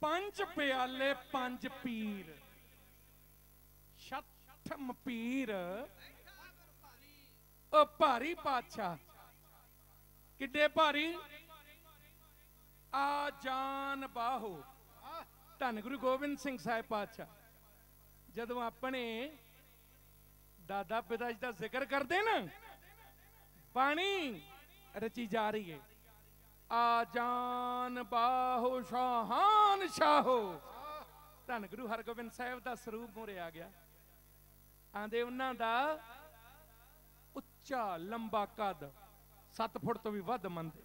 पंज प्याले पंज पीर छठम पीर ओ भारी पातशाह किड्डे भारी आ जान बाहो धन गुरु गोबिंद सिंह साहिब पातशाह जदों अपने दादा पिता जी का जिक्र करते ना बाणी रची जा रही है आ जान बाहो शाहान शाहो धन गुरु हरगोबिंद साहिब का स्वरूप मोरे आ गया आंदे उन्हां दा उच्चा लंबा कद 7 फुट तो भी वध मनदे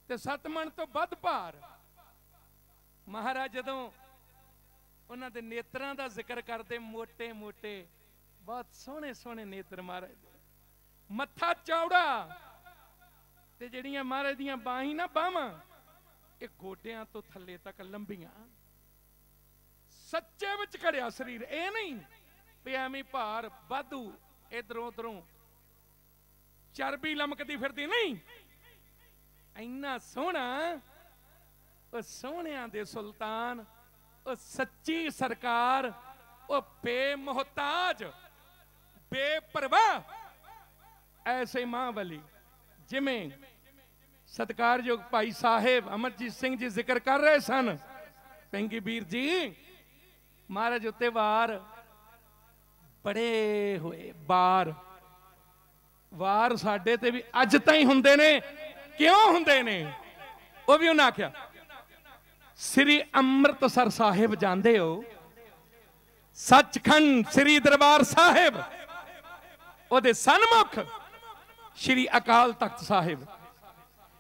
ते 7 मन तो वध भार महाराज जदों उन्हां दे नेत्रां दा जिक्र करते मोटे मोटे बहुत सोहने सोहने नेत्र महाराज मत्था चौड़ा ते जड़ियां महाराज दियां बाहीं ना बाहां ये गोडियां तो थल्ले तक लंबियां सच्चे विच घड़िया शरीर ए नहीं भी एवें भार वाधू इधरों उधरों चर्बी लमकदी फिरदी नहीं इन्ना सोहना सोहणियां दे सुल्तान सच्ची सरकार बेमोहताज बेपरवाह ऐसे महाबली जिमें सत्कारयोग भाई साहेब अमरजीत सिंह जी जिक्र कर रहे सन पेंगी वीर जी महाराज उत्ते वार बड़े हुए वार वार साडे ते भी अज ताईं हुंदे ने क्यों हुंदे ने वो भी उन्हें आख्या श्री अमृतसर साहिब जांदे हो सचखंड श्री दरबार साहिब ओदे सन्मुख श्री अकाल तख्त साहिब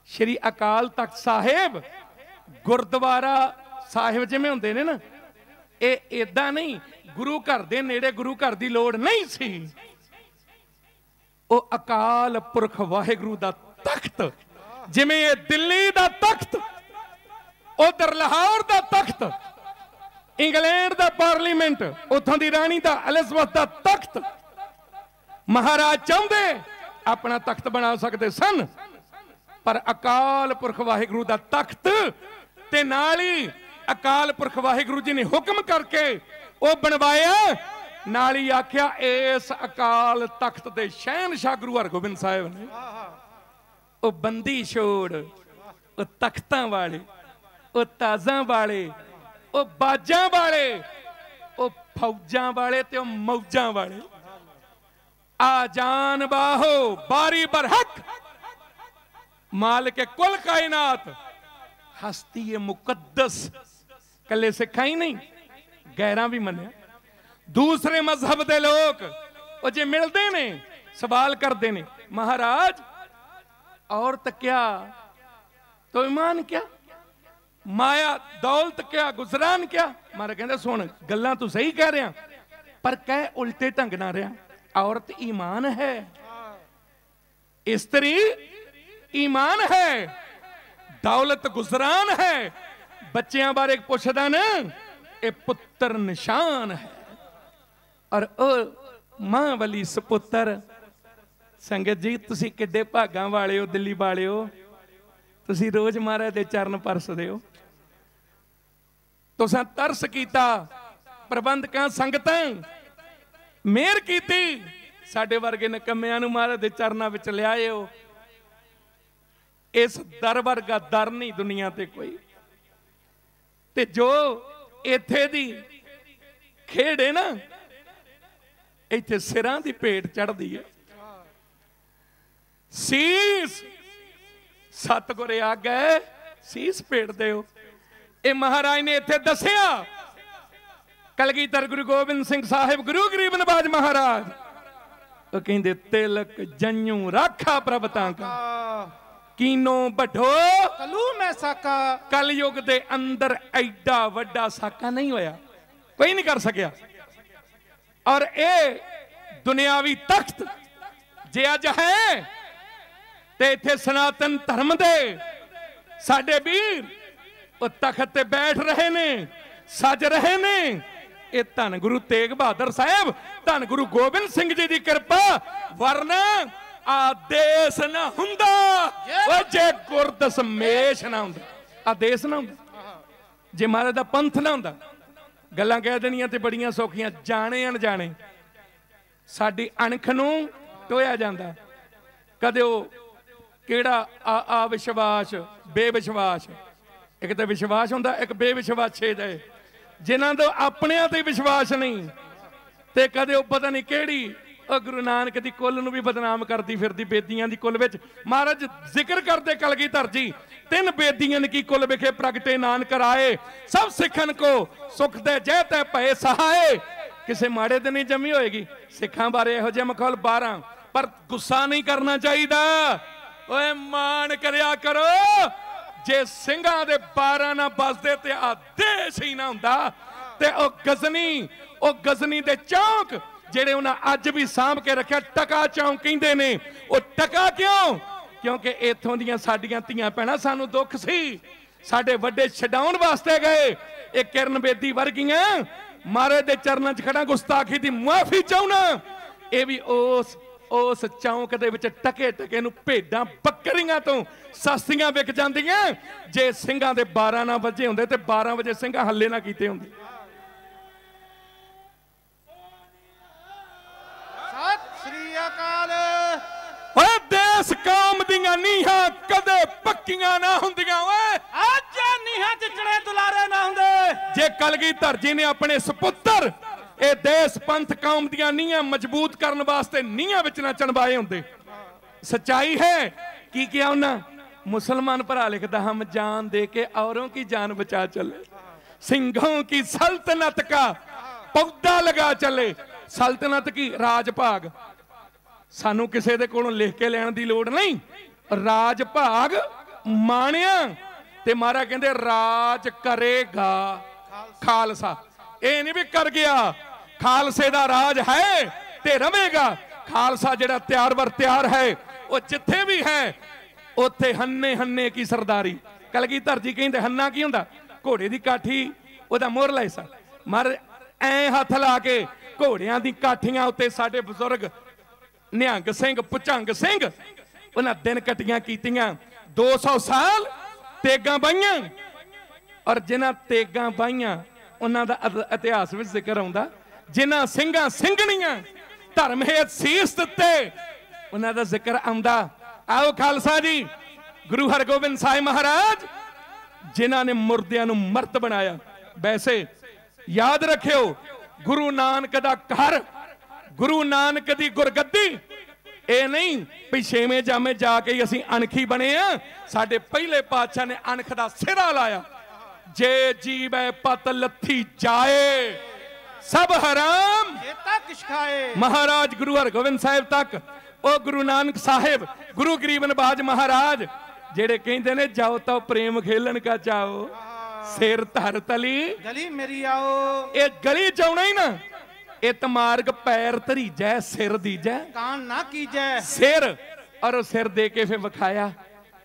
श्री अकाल तख्त साहिब गुरुद्वारा साहिब जिवें हुंदे ने ना ये इदां नहीं गुरु घर दे नेड़े गुरु घर दी लोड़ नहीं सी ओ अकाल पुरख वाहिगुरु दा तख्त जिवें ये दिल्ली दा तख्त उधर लाहौर दा तख्त इंग्लैंड दा पार्लीमेंट उथों दी रानी दा एलिज़ाबेथ दा तख्त महाराज चाहुंदे अपना तख्त बना सकते सन पर अकाल पुरख वाहिगुरु दा तख्त ते नाल ही अकाल पुरख वाहिगुरु जी ने हुक्म करके वो बनवाया, नाल ही आख्या इस अकाल तख्त दे शहनशाह गुरु हरगोबिंद साहिब ने वो बंदी छोड़, वो तख्तां वाले, वो ताजां वाले, वो बाजां वाले, वो फौजां वाले ते वो मौजां वाले, आ जान बाहो बारी बरहक मालिक कुल कायनात हस्ती मुकद्दस। कले सिखा ही नहीं, गैरां भी मन्या। दूसरे मजहब के लोग वो जे मिलते ने सवाल करते ने, महाराज औरत क्या तो ईमान क्या, माया दौलत क्या गुजरान क्या। मारा कहता सुन गल्लां तू सही कह रहा पर कह उल्टे ढंग ना रहा। औरत ईमान है, स्त्री ईमान है, दौलत गुजरान है। बच्चियां बारे पुछदा ना, ये पुत्र निशान है। और ओ मां वाली सपुत्र। संगत जी तुसी किड्डे भागां वाले हो, दिल्ली वाले हो, तुसी रोज महाराज दे चरण परसदे हो। तुसां तरस कीता, प्रबंधकां संगतां मेहर कीती, साडे वर्गे नकम्मियां नूं महाराज दे चरनां विच लिआए हो। इस दर वर्गा दर नहीं दुनिया ते कोई। ते जो इत्थे दी खेड़ है ना, इत्थे सिरां दी भेंट चढ़दी है। सीस सतगुर आगे सीस भेट दिओ। ये महाराज ने इत्थे दसिया। कलगीधर गुरु गोबिंद सिंह साहिब गुरु गरीब नवाज महाराज वो कहंदे तिलक जन्यू राखा प्रभ तांका कीनो बढ़ो कलू में साका। कलयुग दे अंदर एडा वड्डा साका नहीं होया, कोई नहीं कर सकिया। और ए दुनियावी तख्त जे अज है ते इत्थे सनातन धर्म दे साडे वीर वो तख्त ते बैठ रहे ने, सज रहे ने। ये धन गुरु तेग बहादुर साहब, धन गुरु गोबिंद सिंह जी की कृपा, वरना आदेश ना हुंदा जे गुरदसमेश ना हुंदा, आदेश ना हुंदा जे महाराज दा पंथ ना हुंदा। गल्लां कह देनियां ते बड़ियां सौखियां, जाने अनजाने साडी अणख नूं टोया जांदा। कदे ओ केड़ा अविश्वास बेविश्वास, एक तो विश्वास हुंदा, एक बेविश्वासे दे जिन्हां दा अपने ते विश्वास नहीं। ते कदे ओ पता नहीं केड़ी गुरु नानक दी कुल नूं भी बदनाम करदी फिरदी। बेदियां दी कुल विच महाराज जिक्र करदे कलगीधर जी, तिन बेदियां की कुल विखे प्रगटे नानक राए, सब सिखन को सुख दे जय तै भय सहाय। किसे माड़े दिन नहीं जमी होएगी। सिखां बारे इहो जिहा मखौल 12, पर गुस्सा नहीं करना चाहिदा। ओए मान करया करो, जे ਸਿੰਘਾਂ ਦੇ 12 ना बसदे ते आ देश ही ना हुंदा। ते ओ गजनी दे चौक ਜਿਹੜੇ ਉਹਨਾਂ ਅੱਜ ਵੀ ਸਾਂਭ ਕੇ ਰੱਖਿਆ, ਟਕਾ ਚੌਂਕ ਕਹਿੰਦੇ ਨੇ। ਉਹ ਟਕਾ ਕਿਉਂ? ਕਿਉਂਕਿ ਇੱਥੋਂ ਦੀਆਂ ਸਾਡੀਆਂ ਧੀਆਂ ਭੈਣਾਂ ਸਾਨੂੰ ਦੁੱਖ ਸੀ, ਸਾਡੇ ਵੱਡੇ ਛਡਾਉਣ ਵਾਸਤੇ ਗਏ। ਇਹ ਕਿਰਨ ਬੇਦੀ ਵਰਗੀਆਂ ਮਹਾਰਾਜ ਦੇ ਚਰਨਾਂ 'ਚ ਖੜਾ ਗੁਸਤਾਖੀ ਦੀ ਮੁਆਫੀ ਚਾਹੁੰਨਾ। ਇਹ ਵੀ ਉਸ ਚੌਂਕ ਦੇ ਵਿੱਚ ਟਕੇ ਟਕੇ ਨੂੰ ਭੇਡਾਂ ਬੱਕਰੀਆਂ ਤੋਂ ਸਸਤੀਆਂ ਵਿਕ ਜਾਂਦੀਆਂ। ਜੇ ਸਿੰਘਾਂ ਦੇ 12 ਨਾ ਵਜੇ ਹੁੰਦੇ ਤੇ 12 ਵਜੇ ਸਿੰਘਾਂ ਹੱਲੇ ਨਾ ਕੀਤੇ ਹੁੰਦੇ। देश कौम दियां नीहां कदे पक्कियां ना हुंदियां। अज नीहां चिचड़े दुलारे ना हुंदे। जे कलगीधर जी ने अपने सपुत्र ए देश पंथ कौम दियां नीहां मजबूत करने वास्ते नीहां विच ना चणवाए हुंदे। सच्चाई है की किया उन्हां? मुसलमान भरा लिखदा, हम जान दे के औरों की जान बचा चले, सिंहों की सल्तनत का पौधा लगा चले। सल्तनत की राज भाग, सानू किसी दे कोलों लिख के लैण दी लोड़ नहीं। राज भाग माणिया ते महाराज कहंदे राज करेगा खालसा। ये नहीं भी कर गया, खालसे दा राज है ते रवेगा। खालसा जिहड़ा तैयार बर तैयार है, वो जिथे भी है उत्थे हन्ने हन्ने की सरदारी। कलगीधर जी कहंदे हन्ना की हुंदा? घोड़े दी काठी ओहदा मोहरला हिस्सा। महाराज ऐ हथ ला के घोड़ियां दी काठियां उत्ते साडे बुजुर्ग निहंग सिंह भुचंग सिंह उन्हां दिन कट्टियां कीतियां। 200 साल तेगा बाइया और जिन्हां तेगा बाइया उन्हां दा इतिहास विच जिक्र आउंदा जिन्हां ਸਿੰਘਾਂ ਸਿੰਘਣੀਆਂ धर्म हेत सीस दिते उन्हां दा जिक्र आउंदा। आओ खालसा जी गुरु हरगोबिंद साहिब महाराज जिन्हां ने मुर्दियां नूं मर्द बनाया। वैसे याद रखियो गुरु नानक दा घर गुरु नानक दी गुरगद्दी ਇਹ नहीं भी छेवें जामे जाके असीं अणखी बने आ। साडे पहले पातशाह ने अणख दा सिरा लाया जे जीवै पत लथी जाए सब हराम महाराज गुरु हरगोबिंद साहिब तक ओ गुरु नानक साहिब गुरु गरीब नवाज महाराज जेड़े कहते ने जाओ तो प्रेम खेलन का चाहो सिर धर तली गली मेरी आओ। ये गली चाहना ही ना इत मार्ग पैर धरीजै सिर दीजै कान ना कीजै सिर और सिर दे के फिर विखाया।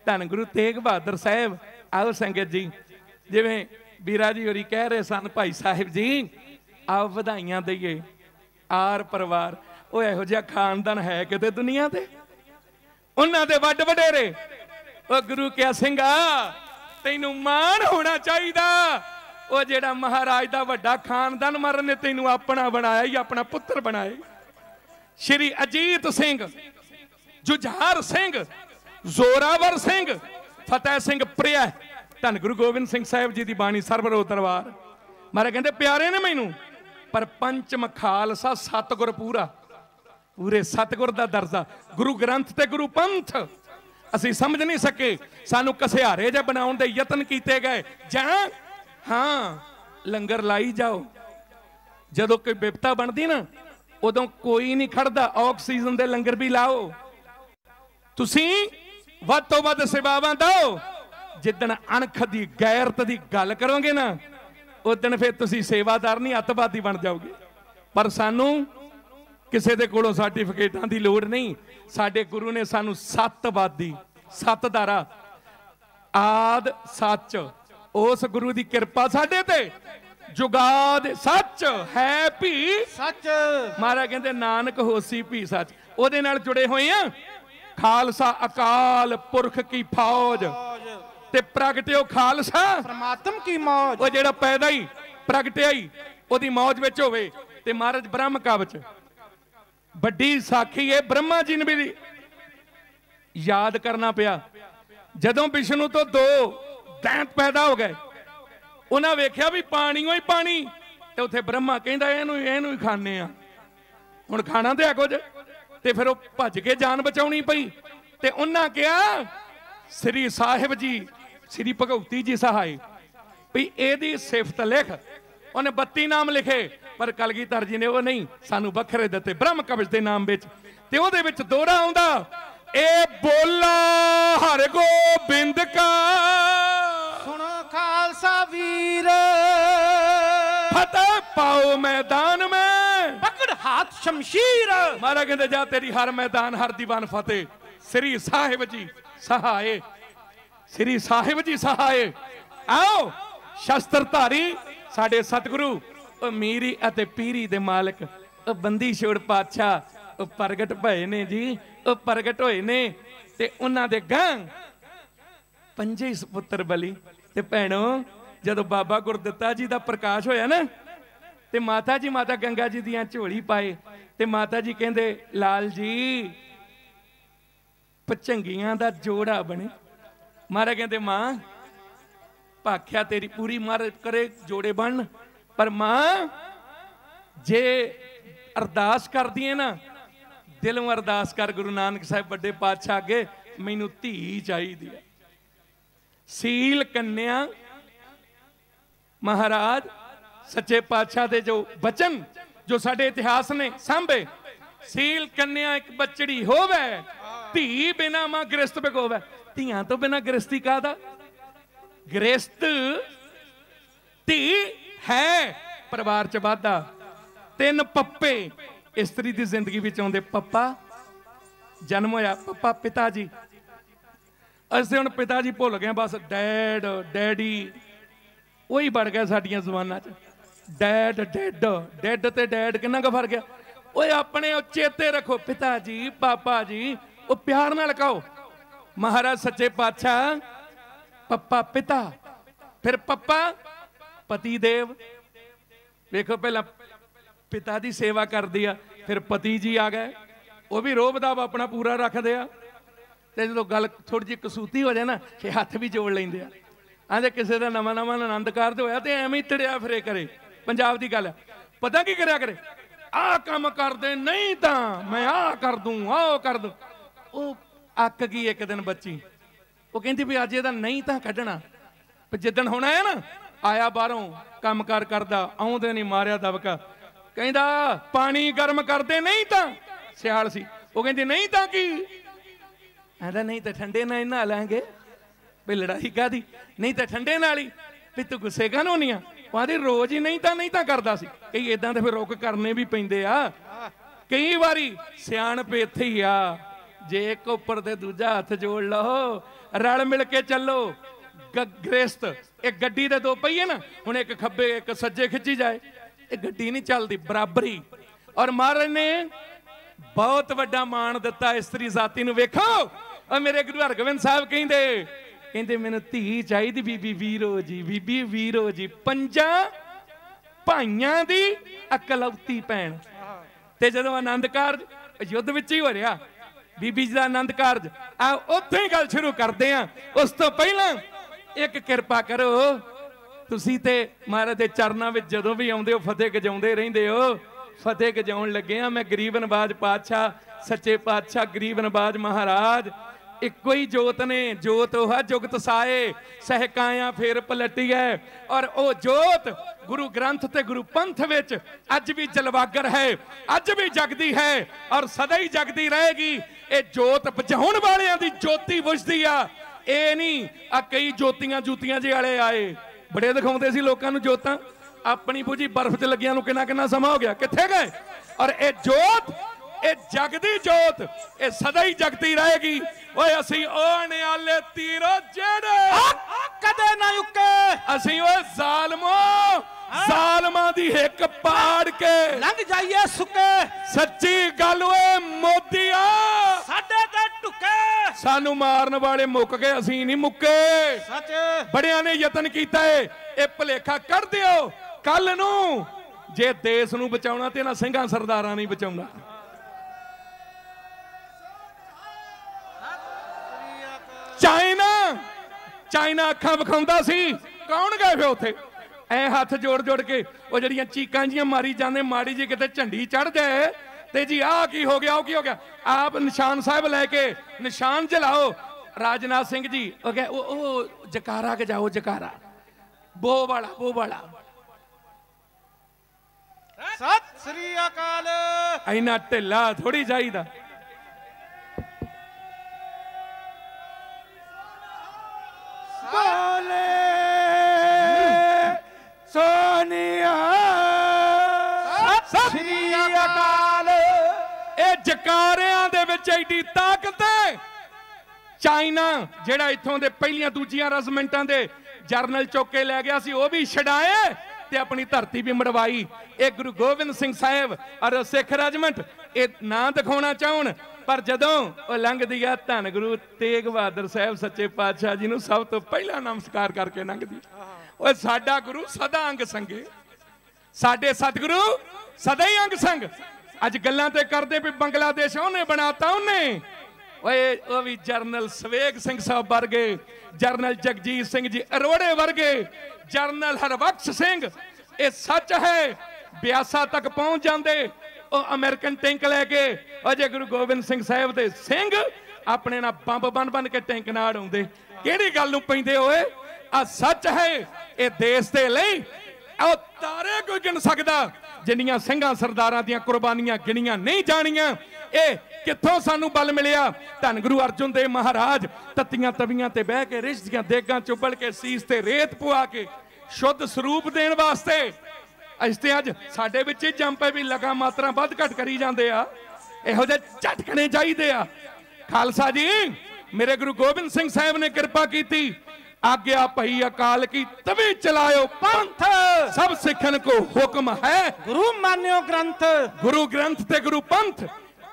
धन गुरु तेग बहादुर साहब। आओ संगत जी जिवें बीरा जी होरी कह रहे सन भाई साहिब जी आओ वधाइयां दईए आर परिवार वो इहो जिहा खानदान है किते दुनिया ते उन्हां दे वड वडेरे ओ गुरु क्या सिंघा तैनू मान होना चाहिदा वो जेड़ा महाराज दा वड्डा खानदान मरन ने तैनू अपना बनाया या अपना पुत्र बनाए। श्री अजीत सिंह जुझार सिंह जोरावर सिंह फतेह सिंह प्रिय धन गुरु गोबिंद सिंह साहिब जी दी बाणी सरबरो दरबार मारे कहते प्यारे ने मैनू पर पंचम खालसा सतगुर पूरा पूरे सतगुर दा दर्जा गुरु ग्रंथ ते गुरु पंथ असी समझ नहीं सके सानू कसिहारे जे बनाउण दे यतन कीते गए जां हाँ लंगर लाई जाओ जदों कोई विपता बनती ना उदों कोई नहीं खड़दा ऑक्सीजन दे लंगर भी लाओ तुसी वध तो वध सेवावां दो जिदन अणख दी गैरत दी गल करोगे ना उदन फिर तुसी सेवादार नहीं अतवादी बन जाओगे। पर सानू किसी दे कोलों सर्टिफिकेटां दी लोड़ नहीं। साडे गुरु ने सानू सतवादी सत धारा आद सच उस गुरु की कृपा साडे ते जुगाद सच है भी सच महाराज कहते नानक होसी भी सच ओदे नाल जुड़े हुए हैं। खालसा अकाल पुरख की फौज ते प्रगटियो खालसा परमात्म की मौज वो जेड़ा पैदा ही प्रगटिया ही ओदी मौज विच होवे ते महाराज ब्रह्म कवच बड़ी साखी है ब्रह्मा जी ने भी याद करना पिया जदों विष्णु तो दो दैंत पैदा हो गए उन्हें वेख्या भी पानी ही पानी ते उत्थे ब्रह्मा कहंदा इहनूं ही खाने आ हुण खाना ते है कुछ ते फिर वो भज के जान बचाउणी पई ते उन्हां कहा श्री साहिब जी श्री भगवती जी सहाय भी एदी सिफत लिख उन्हें 32 नाम लिखे पर कलगीधर जी ने वो नहीं सानू बखरे दिते ब्रह्म कवच के नाम विच ते ओहदे विच दोहरा आउंदा ए बोला हर गोबिंद का सुनो खालसा वीर फतेह पाओ मैदान में पकड़ हाथ शमशीर मारा कहते जा तेरी हर मैदान हर दीवान फतेह श्री साहिब जी सहाय श्री साहिब जी सहाय। आओ शस्त्रधारी साडे सतगुरु मीरी अते पीरी दे मालक बंदी छोड़ पातशाह प्रगट भए ने जी प्रगट होए ने ते उन्हां दे गां पंजे सपुत्र बली ते भैणों जदों बाबा गुरदित्ता जी दा प्रकाश होया ना ते माता जी माता गंगा जी दियां झोली पाए ते माता जी कहंदे लाल जी पचंगियां दा जोड़ा बने मारा कहंदे मां भाख्या तेरी पूरी मार करे जोड़े बन पर मां जे अरदास कर दिए ना दिलों अरदास कर गुरु नानक साहब बड़े पातशाह अगे मैनू धी चाहिदी है। सील कन्या महाराज सच्चे पातशाह दे जो बचन जो साडे इतिहास ने सांभे सील कन्या एक बचड़ी होवे धी बिना मां गृहस्थ बिगोवे धियां तो बिना गृहस्थी कादा गृहस्थ धी है परिवार च वाधा। 3 पप्पे इस्त्री की जिंदगी में आउंदे पप्पा जन्म होया पप्पा पिता जी असीं हुण पिता जी भुल गए बस डैड डैडी वही बढ़ गया साडियां ज़बानां च डैड डैड डैड ते डैड किन्ना का फर्क है ओए अपने चेते रखो पिता जी पापा जी वो प्यार नाल कहो महाराज सच्चे पातशाह पप्पा पिता, फिर पप्पा पति देव। देखो पहला पिता की सेवा कर दी, फिर पति जी आ गए, वो भी रोब दाब अपना पूरा रख दिया। तो जो गल थोड़ी जी कसूती हो जाए ना, कि हथ भी जोड़ लेंदे आ। आंदे किसी का नवा नवा आनंद कारज होया तो एवें ही तड़िया फिरे करे। पंजाब की गल है, पता की करया करे, आ काम कर दे, नहीं तो मैं आ कर दूं, आ कर दूं। वो अक गई एक दिन बच्ची, वो कहती भी अज एदा नहीं तो कढ़ना, जिदन होना है ना, आया बाहरों काम कार करदा, आउंदे नहीं मारिया दबका, कहंदा पानी गर्म कर दे, नहीं तो सियाल सी, वो कहती नहीं तो की, कहंदा नहीं तो ठंडे नाल नहा लेंगे। भी लड़ाई कादी, नहीं तो ठंडे नाल ही, भी तू गुस्से काहनों नहीं आ, आदि रोज ही नहीं तो करदा सी। कई इदां दे फिर रुक करने भी पैंदे आ। कई बारी सियाणप इत्थे ही आ, जे एक उपर ते दूजा हथ जोड़ लो, रल मिल के चलो। गृहस्थ एक गड्डी दे दो पहिए ना, हुण एक खब्बे एक सज्जे खिंची जाए, ये गड्डी नहीं चलती बराबरी। और महाराज ने बहुत वड्डा मान दिता इस्त्री जाति नूं। वेखो और मेरे गुरु हरगोबिंद साहब कहंदे मैनूं धी चाहीदी बीबी वीरो जी, बीबी वीरो जी, पंजा भाइयां दी इकलौती भैण। ते जदों आनंद कारज युद्ध विच ही हो रहा, बीबी जी दा आनंद कारज, आ उत्थे ही गल शुरू करदे आ। उस तो पहला एक कृपा करो, तुसी ते महाराज दे चरनां विच जदों भी आउंदे हो फतेह गजाउंदे रहिंदे हो। फतेह गजाउण लगे आ, मैं गरीब नवाज पातशाह सच्चे पातशाह गरीब नवाज महाराज इको ही जोत ने, जोत ओह जुगत साए सहकाया फेर पलटी है। और ओ जोत गुरु ग्रंथ ते गुरु पंथ विच अज भी जलवागर है, अज भी जगदी है और सदा ही जगदी रहेगी। ये जोत बुझाउण वालियां दी ज्योति बुझदी आ, ये नहीं आ कई ज्योतियां जूतियां जे वाले आए बड़े दिखाउंदे सी लोकां नूं जोतां, अपनी बुझी बर्फ च लगियां नूं किन्ना किन्ना समा हो गया, कित्थे गए। और ये जोत ये जगदी जोत ये सदा ही जगती रहेगी। ओए असी ओ नियाले तीरो जेड़े कदे ना युके, असी ओए जालमो जालमा दी हिक पाड़ के लंघ जाइए सुके। सच्ची गल ओए मोदिया साडे ते टुके, सानू मारन वाले मुक गए, असी नहीं मुक्के। सच बड़ियां ने यतन कीता है, ये भुलेखा कर दिओ कल नू जे देश नू बचाउणा ते ना ਸਿੰਘਾਂ सरदारां नहीं बचाउणा। चाइना अखां विखाउंदा सी, कौन गए फिर उत्थे ऐ हाथ जोड़ जोड़ के वो जड़ियां चीकां जियां मारी जाने, माड़ी जी किते झंडी चढ़ जाए ते जी आ की हो गया, ओ की हो गया, आप निशान साहब लैके निशान जलाओ। राजनाथ सिंह जी ओ जकारा के जाओ, जकारा बो वाला, बो वाला। सत श्री अकाल। इना ढिला थोड़ी चाहिदा। बोले सोनिया सत श्री अकाल। ਇਹ ਜਕਾਰਿਆਂ ਦੇ ਵਿੱਚ ਐਡੀ ਤਾਕਤ ਹੈ। ਚਾਈਨਾ ਜਿਹੜਾ ਇੱਥੋਂ ਦੇ ਪਹਿਲੀਆਂ ਦੂਜੀਆਂ ਰੈਜੀਮੈਂਟਾਂ ਦੇ ਜਰਨਲ ਚੁੱਕ ਕੇ ਲੈ ਗਿਆ ਸੀ, ਉਹ ਵੀ ਛਡਾਏ ਤੇ ਆਪਣੀ ਧਰਤੀ ਵੀ ਮੜਵਾਈ। ਇਹ ਗੁਰੂ ਗੋਬਿੰਦ ਸਿੰਘ ਸਾਹਿਬ ਔਰ ਸਿੱਖ ਰੈਜੀਮੈਂਟ ਇਹ ਨਾਂ ਦਿਖਾਉਣਾ ਚਾਹਣ, ਪਰ ਜਦੋਂ ਉਹ ਲੰਘਦੀ ਆ ਧੰਨ ਗੁਰੂ ਤੇਗ ਬਹਾਦਰ ਸਾਹਿਬ ਸੱਚੇ ਪਾਤਸ਼ਾਹ ਜੀ ਨੂੰ ਸਭ ਤੋਂ ਪਹਿਲਾਂ ਨਮਸਕਾਰ ਕਰਕੇ ਲੰਘਦੀ। ਉਹ ਸਾਡਾ ਗੁਰੂ ਸਦਾ ਅੰਗ ਸੰਗੇ, ਸਾਡੇ ਸਤਿਗੁਰੂ ਸਦਾ ਹੀ ਅੰਗ ਸੰਗ। ਅੱਜ ਗੱਲਾਂ ਤੇ ਕਰਦੇ ਵੀ ਬੰਗਲਾਦੇਸ਼ ਉਹਨੇ ਬਣਾਤਾ, ਉਹਨੇ ਓਏ ਉਹ ਵੀ ਜਰਨਲ ਸਵੇਗ ਸਿੰਘ ਸਾਹਿਬ ਵਰਗੇ, ਜਰਨਲ ਜਗਜੀਤ ਸਿੰਘ ਜੀ ਅਰੋੜੇ ਵਰਗੇ, ਜਰਨਲ ਹਰਬਖਸ਼ ਸਿੰਘ। ਇਹ ਸੱਚ ਹੈ, ਬਿਆਸਾ ਤੱਕ ਪਹੁੰਚ ਜਾਂਦੇ ਉਹ ਅਮਰੀਕਨ ਟੈਂਕ ਲੈ ਕੇ। ਅਜੇ ਗੁਰੂ ਗੋਬਿੰਦ ਸਿੰਘ ਸਾਹਿਬ ਦੇ ਸਿੰਘ ਆਪਣੇ ਨਾਲ ਬੰਬ ਬਣ ਬਣ ਕੇ ਟੈਂਕ ਨਾਲ ਆਉਂਦੇ। ਕਿਹੜੀ ਗੱਲ ਨੂੰ ਪੈਂਦੇ ਓਏ, ਆ ਸੱਚ ਹੈ। ਇਹ ਦੇਸ਼ ਦੇ ਲਈ ਉਹ ਤਾਰੇ ਕੋਈ ਗਿਣ ਸਕਦਾ ਜਿੰਨੀਆਂ ਸਿੰਘਾਂ ਸਰਦਾਰਾਂ ਦੀਆਂ ਕੁਰਬਾਨੀਆਂ ਗਿਣੀਆਂ ਨਹੀਂ ਜਾਣੀਆਂ। ਇਹ ਕਿੱਥੋਂ ਸਾਨੂੰ ਬਲ ਮਿਲਿਆ? ਧੰਨ ਗੁਰੂ ਅਰਜਨ ਦੇਵ ਮਹਾਰਾਜ ਤੱਤੀਆਂ ਤਵੀਆਂ ਤੇ ਬਹਿ ਕੇ ਰਿਸ਼ ਦੀਆਂ ਦੇਗਾਂ ਚੁੱਬਲ ਕੇ ਸੀਸ ਤੇ ਰੇਤ ਪਵਾ ਕੇ ਸ਼ੁੱਧ ਸਰੂਪ ਦੇਣ ਵਾਸਤੇ। ਅਸੀਂ ਤੇ ਅੱਜ ਸਾਡੇ ਵਿੱਚ ਹੀ ਜੰਪੇ ਵੀ ਲਗਾ ਮਾਤਰਾ ਵੱਧ ਘਟ ਕਰੀ ਜਾਂਦੇ ਆ। ਇਹੋ ਜਿਹੇ ਝਟਕਣੇ ਚਾਹੀਦੇ ਆ। ਖਾਲਸਾ ਜੀ ਮੇਰੇ ਗੁਰੂ ਗੋਬਿੰਦ ਸਿੰਘ ਸਾਹਿਬ ਨੇ ਕਿਰਪਾ ਕੀਤੀ, आज्ञा पई अकाल की तभी चलायो पंथ, सब सिखन को हुक्म है गुरु मान्यो ग्रंथ। गुरु ग्रंथ ते गुरु पंथ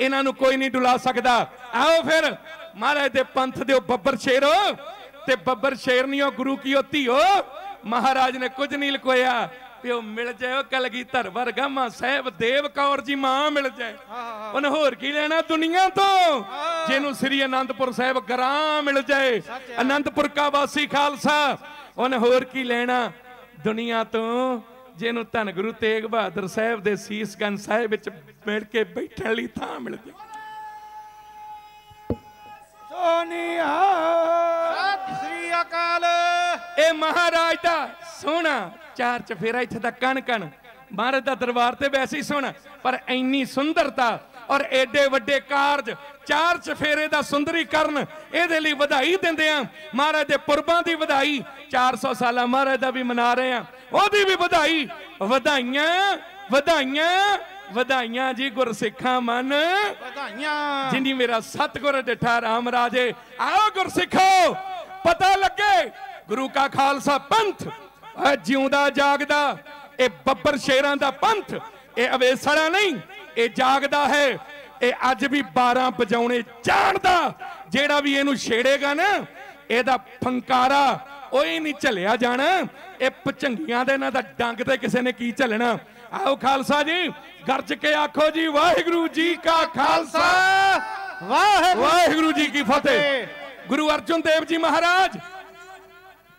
इन्हां नूं कोई नहीं डुला सकदा। आओ फिर महाराज दे पंथ दे बब्बर शेरो ते बब्बर शेरनियों गुरु की धीओ महाराज ने कुछ नहीं लुकोया प्यो मिल जाए कलगीधर वर्गा मां साहब देव कौर जी मां मिल जाए उन्हें होर की लेना दुनिया तो जिन्हों श्री आनंदपुर साहब ग्रां मिल जाए आनंदपुर का वासी खालसा उन्हें होर की लेना दुनिया तो जिन्हों धन गुरु तेग बहादुर साहब दे सीसगंज साहिब विच मिल के बैठण लई थां मिल जाए सोनिया सत श्री अकाल ए महाराज दा सोना चार चफेरा इत्थे दा कण कण महाराज दा दरबार ते वैसे ही सोना पर इन्नी सुंदरता और एडे वड्डे कारज चार चफेरे दा सुंदरीकरण इहदे लई वधाई दिंदे आ महाराज दे पुरबां दी वधाई 400 साला महाराज दा भी मना रहे आ ओदी भी वधाई वधाइयां वधाइयां वधाइयां जी गुरसिखा मन वधाइयां जिन्नी मेरा सतगुर डिठा राम राजे आओ गुरसिखो पता लगे गुरु का खालसा पंथ जिउंदा जागदा ए बब्बर शेरां दा पंथ ए अवेसड़ा नहीं ए जागदा है ए अज भी 12 बजाउणे जानदा जेड़ा भी इहनू छेड़ेगा ना एदा फंकारा ओए नहीं झलिया जाना ए भचंगियां दे इन्हां दा डंग ते किसे ने की झलना आओ खालसा जी गरज के आखो जी वाहिगुरु जी का खालसा वाहिगुरु जी की फतेह गुरु अर्जुन देव जी महाराज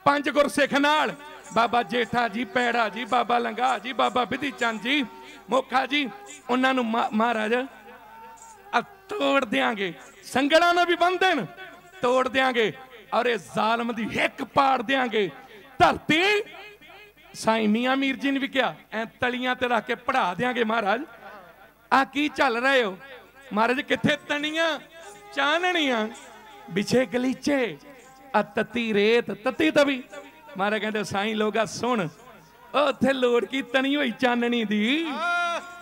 5 गुरसिख नाल बाबा जेठा जी पैड़ा जी बाबा लंगा जी बाबा बिधि चंद जी मोखा जी उन्होंने महाराज तोड़ देंगे संगड़ा ने भी बंधे तोड़ देंगे और ये जालम दी हिक पाड़ देंगे धरती साईं मियां मीर जी ने भी क्या ऐ तलियां ते रख के पढ़ा देंगे महाराज आ की चल रहे हो महाराज किथे तनियां चाननियां बिछे गलीचे आ तती रेत तती तवी महाराज कहते साईं लोगा सुन उत्थे लोड़ की तनी हुई चाननी दी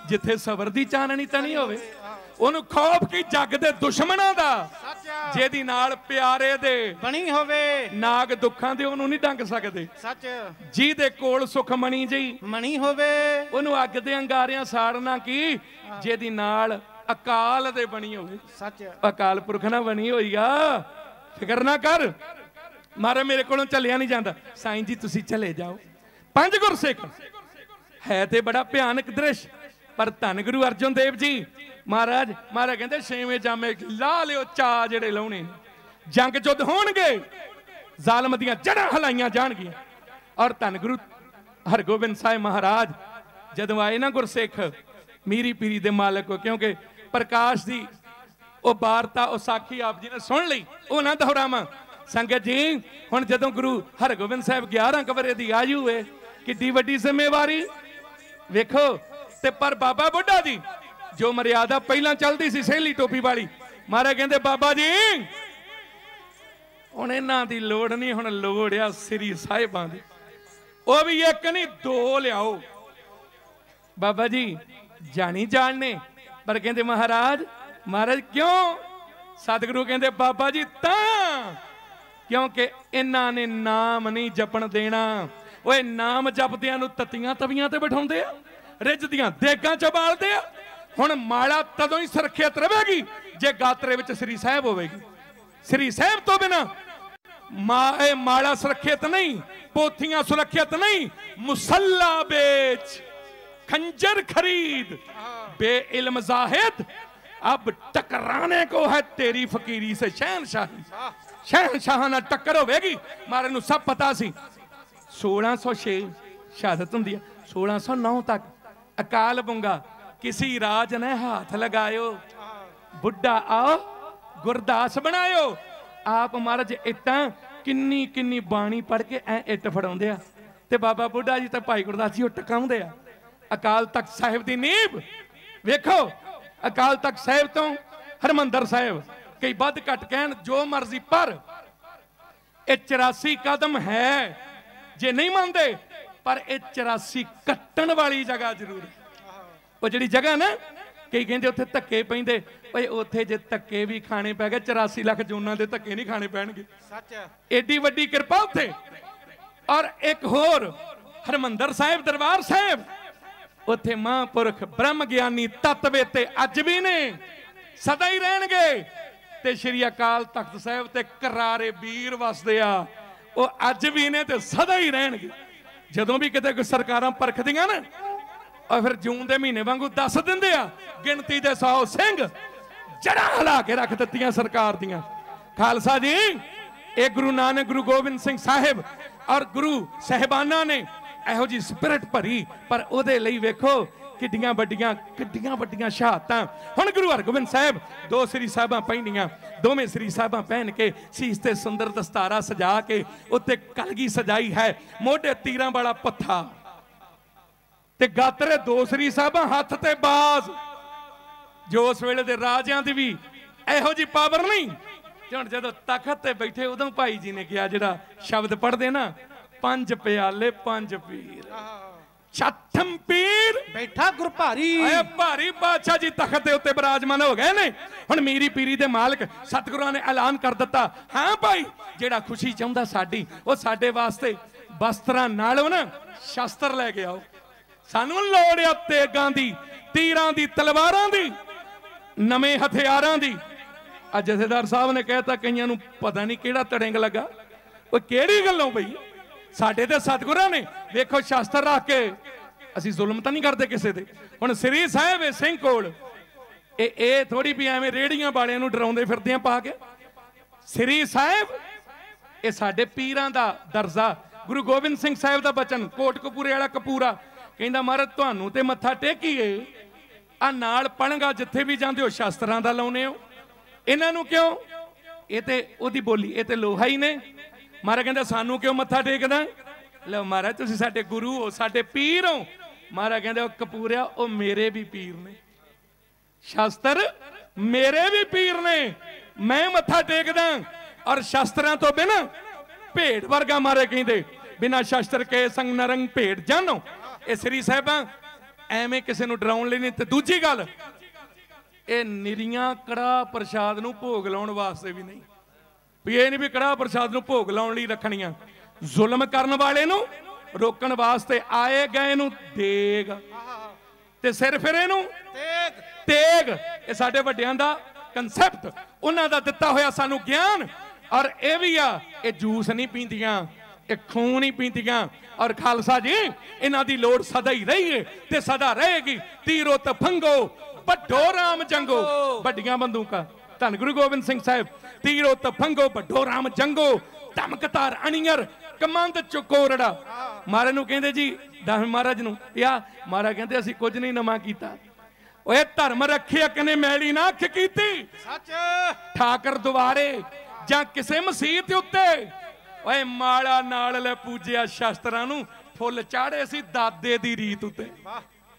जिथे सबर दी चाननी तनी होवे ओनू खौफ की जग दे दुश्मनां दा जेदी नाल प्यारे दे बनी होवे नाग दुखां दे ओनू नहीं डंग सकदे सच जी दे कोल सुख मणी जी मनी होवे ओनू अग दे अंगारियां साड़ना की जेदी नाल अकाल दे बनी होवे सच अकाल पुरख ना बनी होई आ फिकर ना कर मारे मेरे को चलिया नहीं जाता साईं जी तुसी चले जाओ 5 गुरसिख है ते बड़ा भयानक दृश्य पर धन गुरु अर्जुन देव जी महाराज कहते 6वें जामे ला लियो चा जेड़े लाने जंग युद्ध होणगे जालम दियां जड़ां हलाइयां जाणगियां और धन गुरु हरगोबिंद साहिब महाराज जदों आए ना गुरसिख मीरी पीरी दे मालक को क्योंकि प्रकाश दी ओ वार्ता ओ साखी आप जी ने सुन ली ओ ना दोहरावां संगत जी हुण जदों गुरु हरगोबिंद साहिब 11 वरे दी आयु है किड्डी वड्डी जिम्मेवारी वेखो ते पर बाबा बुढ़ा दी जो मर्यादा पहला चलती सी सहेली टोपी वाली महाराज कहते बाबा जी हुण इन्हां दी लोड़ नहीं हुण लोड़ आ श्री साहिबां दी ओ भी एक नहीं 2 लियाओ बाबा जी जानी जानने पर कहते महाराज क्यों सतगुरु कहते बाबा जी क्योंकि इन्हां ने नाम नहीं जपन देना ओए नाम जपदियां नूं तत्तियां तवियां ते बिठाउंदे आ रिझदियां देगां च बालदे आ हुण माला तदों ही सुरक्षित रहेगी जे गात्रे विच श्री साहिब होवेगी श्री साहिब तो बिना माला सुरक्षित नहीं पोथियां सुरक्षित नहीं मुसल्ला बेच खंजर खरीद बेइल्म जाहिद अब टकराने को है तेरी फकीरी से शहनशाही शहनशाह ना टक्कर होगी मारे नूं सब पता सी 1606 शहादत हुंदी है 1609 तक अकाल बुंगा किसी राज ने हाथ लगायो बुढ़ा आओ गुरदास बनायो आप महाराज इट्टां किन्नी किन्नी बाणी पढ़ के ऐ इट फड़ाउंदे आ ते बाबा बुढ़ा जी ते भाई गुरदास जी टकाउंदे आ अकाल तख्त साहिब दी नींव वेखो अकाल तख्त साहिब तो हरमंदर साहिब कई बद घट कहन जो मर्जी पर 84 कदम है जे नहीं मानते पर 84 कट्टन वाली जगह जरूर है वो जी जगह ना कई कहते उत्थे धक्के पैंदे भाई उत्थे जे धक्के भी खाने पै गए 84 लाख जूना दे धक्के नहीं खाने पैणगे एडी वड्डी कृपा उत्थे और एक होर हरमंदर साहिब दरबार साहिब उत्थे महापुरख ब्रह्म ज्ञानी तत्वेते अज भी ने सदा ही रहणगे ਤੇ ਸ਼੍ਰੀ ਅਕਾਲ ਤਖਤ ਸਾਹਿਬ ਤੇ ਕਰਾਰੇ ਵੀਰ ਵਸਦੇ ਆ, ਉਹ ਅੱਜ ਵੀ ਨੇ ਤੇ ਸਦਾ ਹੀ ਰਹਿਣਗੇ। ਜਦੋਂ ਵੀ ਕਿਤੇ ਕੋਈ ਸਰਕਾਰਾਂ ਪਰਖਦੀਆਂ ਨਾ, और फिर जून के महीने वांगू दस दिंदे आ गिनती दे 100 सिंह जड़ा हिला के रख दित्तियां सरकार दियां। खालसा जी, एक गुरु नानक गुरु गोबिंद सिंह साहिब और गुरु साहिबाना ने इहो जी स्पिरिट भरी, पर उहदे लई वेखो किड्डियां वड्डियां शहादतां। हुण गुरु हरगोबिंद साहिब दो श्री साहिबां पहनियां, दोवें श्री साहिबां पहन के सीस ते सुंदर दस्तारा सजा के उत्ते कलगी सजाई है, मोढे तीरां वाला पत्था ते गातरे दो श्री साहिबां हथ ते बाज। जो उस वेले दे राजियां दी भी इहो जी पावर नहीं। हुण जदों तखत ते बैठे उदों भाई जी ने कहा, जिहड़ा शब्द पढ़दे ना, 5 प्याले 5 पीर, छठम पीर बैठा गुर भारी। भारी बादशाह जी तखत दे उत्ते विराजमान हो गए ने। हुण मीरी पीरी दे मालक सतगुरां ने ऐलान कर दिता, हाँ भाई जेड़ा खुशी चाहुंदा साडी, वो साडे वास्ते वस्त्रां नालों ना शस्त्र लै के आओ। सानू लोड़ आ तेगां दी, तीरां दी, तलवारां दी, नवे हथियारां दी। अज जथेदार साहब ने कहता कईयां नूं पता नहीं किहड़ा तड़िंग लगा, वो किहड़ी गल्लों पई। साडे ते सतगुरां ने वेखो शास्त्र रख के, असीं जुल्म तां नहीं करदे किसे दे। हुण श्री साहिब सिंह कोल ए थोड़ी भी एवें रेड़ियां वालियां नूं डराउंदे फिरदे आ पा के। श्री साहिब ये साडे पीरां दा दर्जा। गुरु गोबिंद सिंह साहिब दा बचन, कोटकपूरे वाला कपूरा कहंदा, महाराज तुहानू ते मत्था टेकीए, आ नाल पणगा जिथे भी जांदे हो शास्त्रां दा लाउने हो, इन्हां नू क्यों? ये ते ओदी बोली, ये ते लोहा ही ने। महाराज कहंदा सानू क्यों मत्था टेकदा? लो महाराज तुसीं साडे गुरु हो, साडे पीर हो। महाराज कहंदे ओ कपूरिया, ओ मेरे भी पीर ने, शास्त्र मेरे भी पीर ने, मैं मत्था टेकदा। और शास्त्रां तो बिना भेड़ वर्गा, महाराज कहंदे बिना शास्त्र के संग नरंग भेड़ जानो। ये श्री साहिबां एवें किसी नूं डराउण लई नहीं। ते दूजी गल, ये निरियां कड़ाह प्रसाद नूं भोग लाउण वास्ते भी नहीं, भी ये नहीं भी कड़ाह प्रसाद नूं भोग लाउण लई रखणीआं। जुल्म करन वाले नूं रोकण वास्ते आए गए नूं देग, ते सिर फिरे नूं तेग। ये साडे वड्डिआं दा कंसैप्ट, उन्हां दा दित्ता होया सानू ज्ञान। और ये भी आ, ये जूस नहीं पींदियां, ये खून ही पींदियां। और खालसा जी, इन्हां दी लोड़ सदा ही रही है ते सदा रहेगी। तीरो तफंगो बड्डो राम जंगो, बड्डियां बंदूकां। धन गुरु गोबिंद सिंह साहिब, तीरो तफंगो बड्डो राम जंगो, धमकतार अणियर कमंद चकोरड़ा। महाराज नूं कहंदे जी, दस महाराज नूं या महाराज कहंदे असीं कुछ नहीं नवां कीता। ओए धर्म रखिया कने मैली ना अख कीती, सच ठाकर दुआरे जां किसे मसीत उत्ते, ओए माला नाल ले पूजिया शास्त्रां नूं, फुल चाड़े सी दादे दी रीत उत्ते।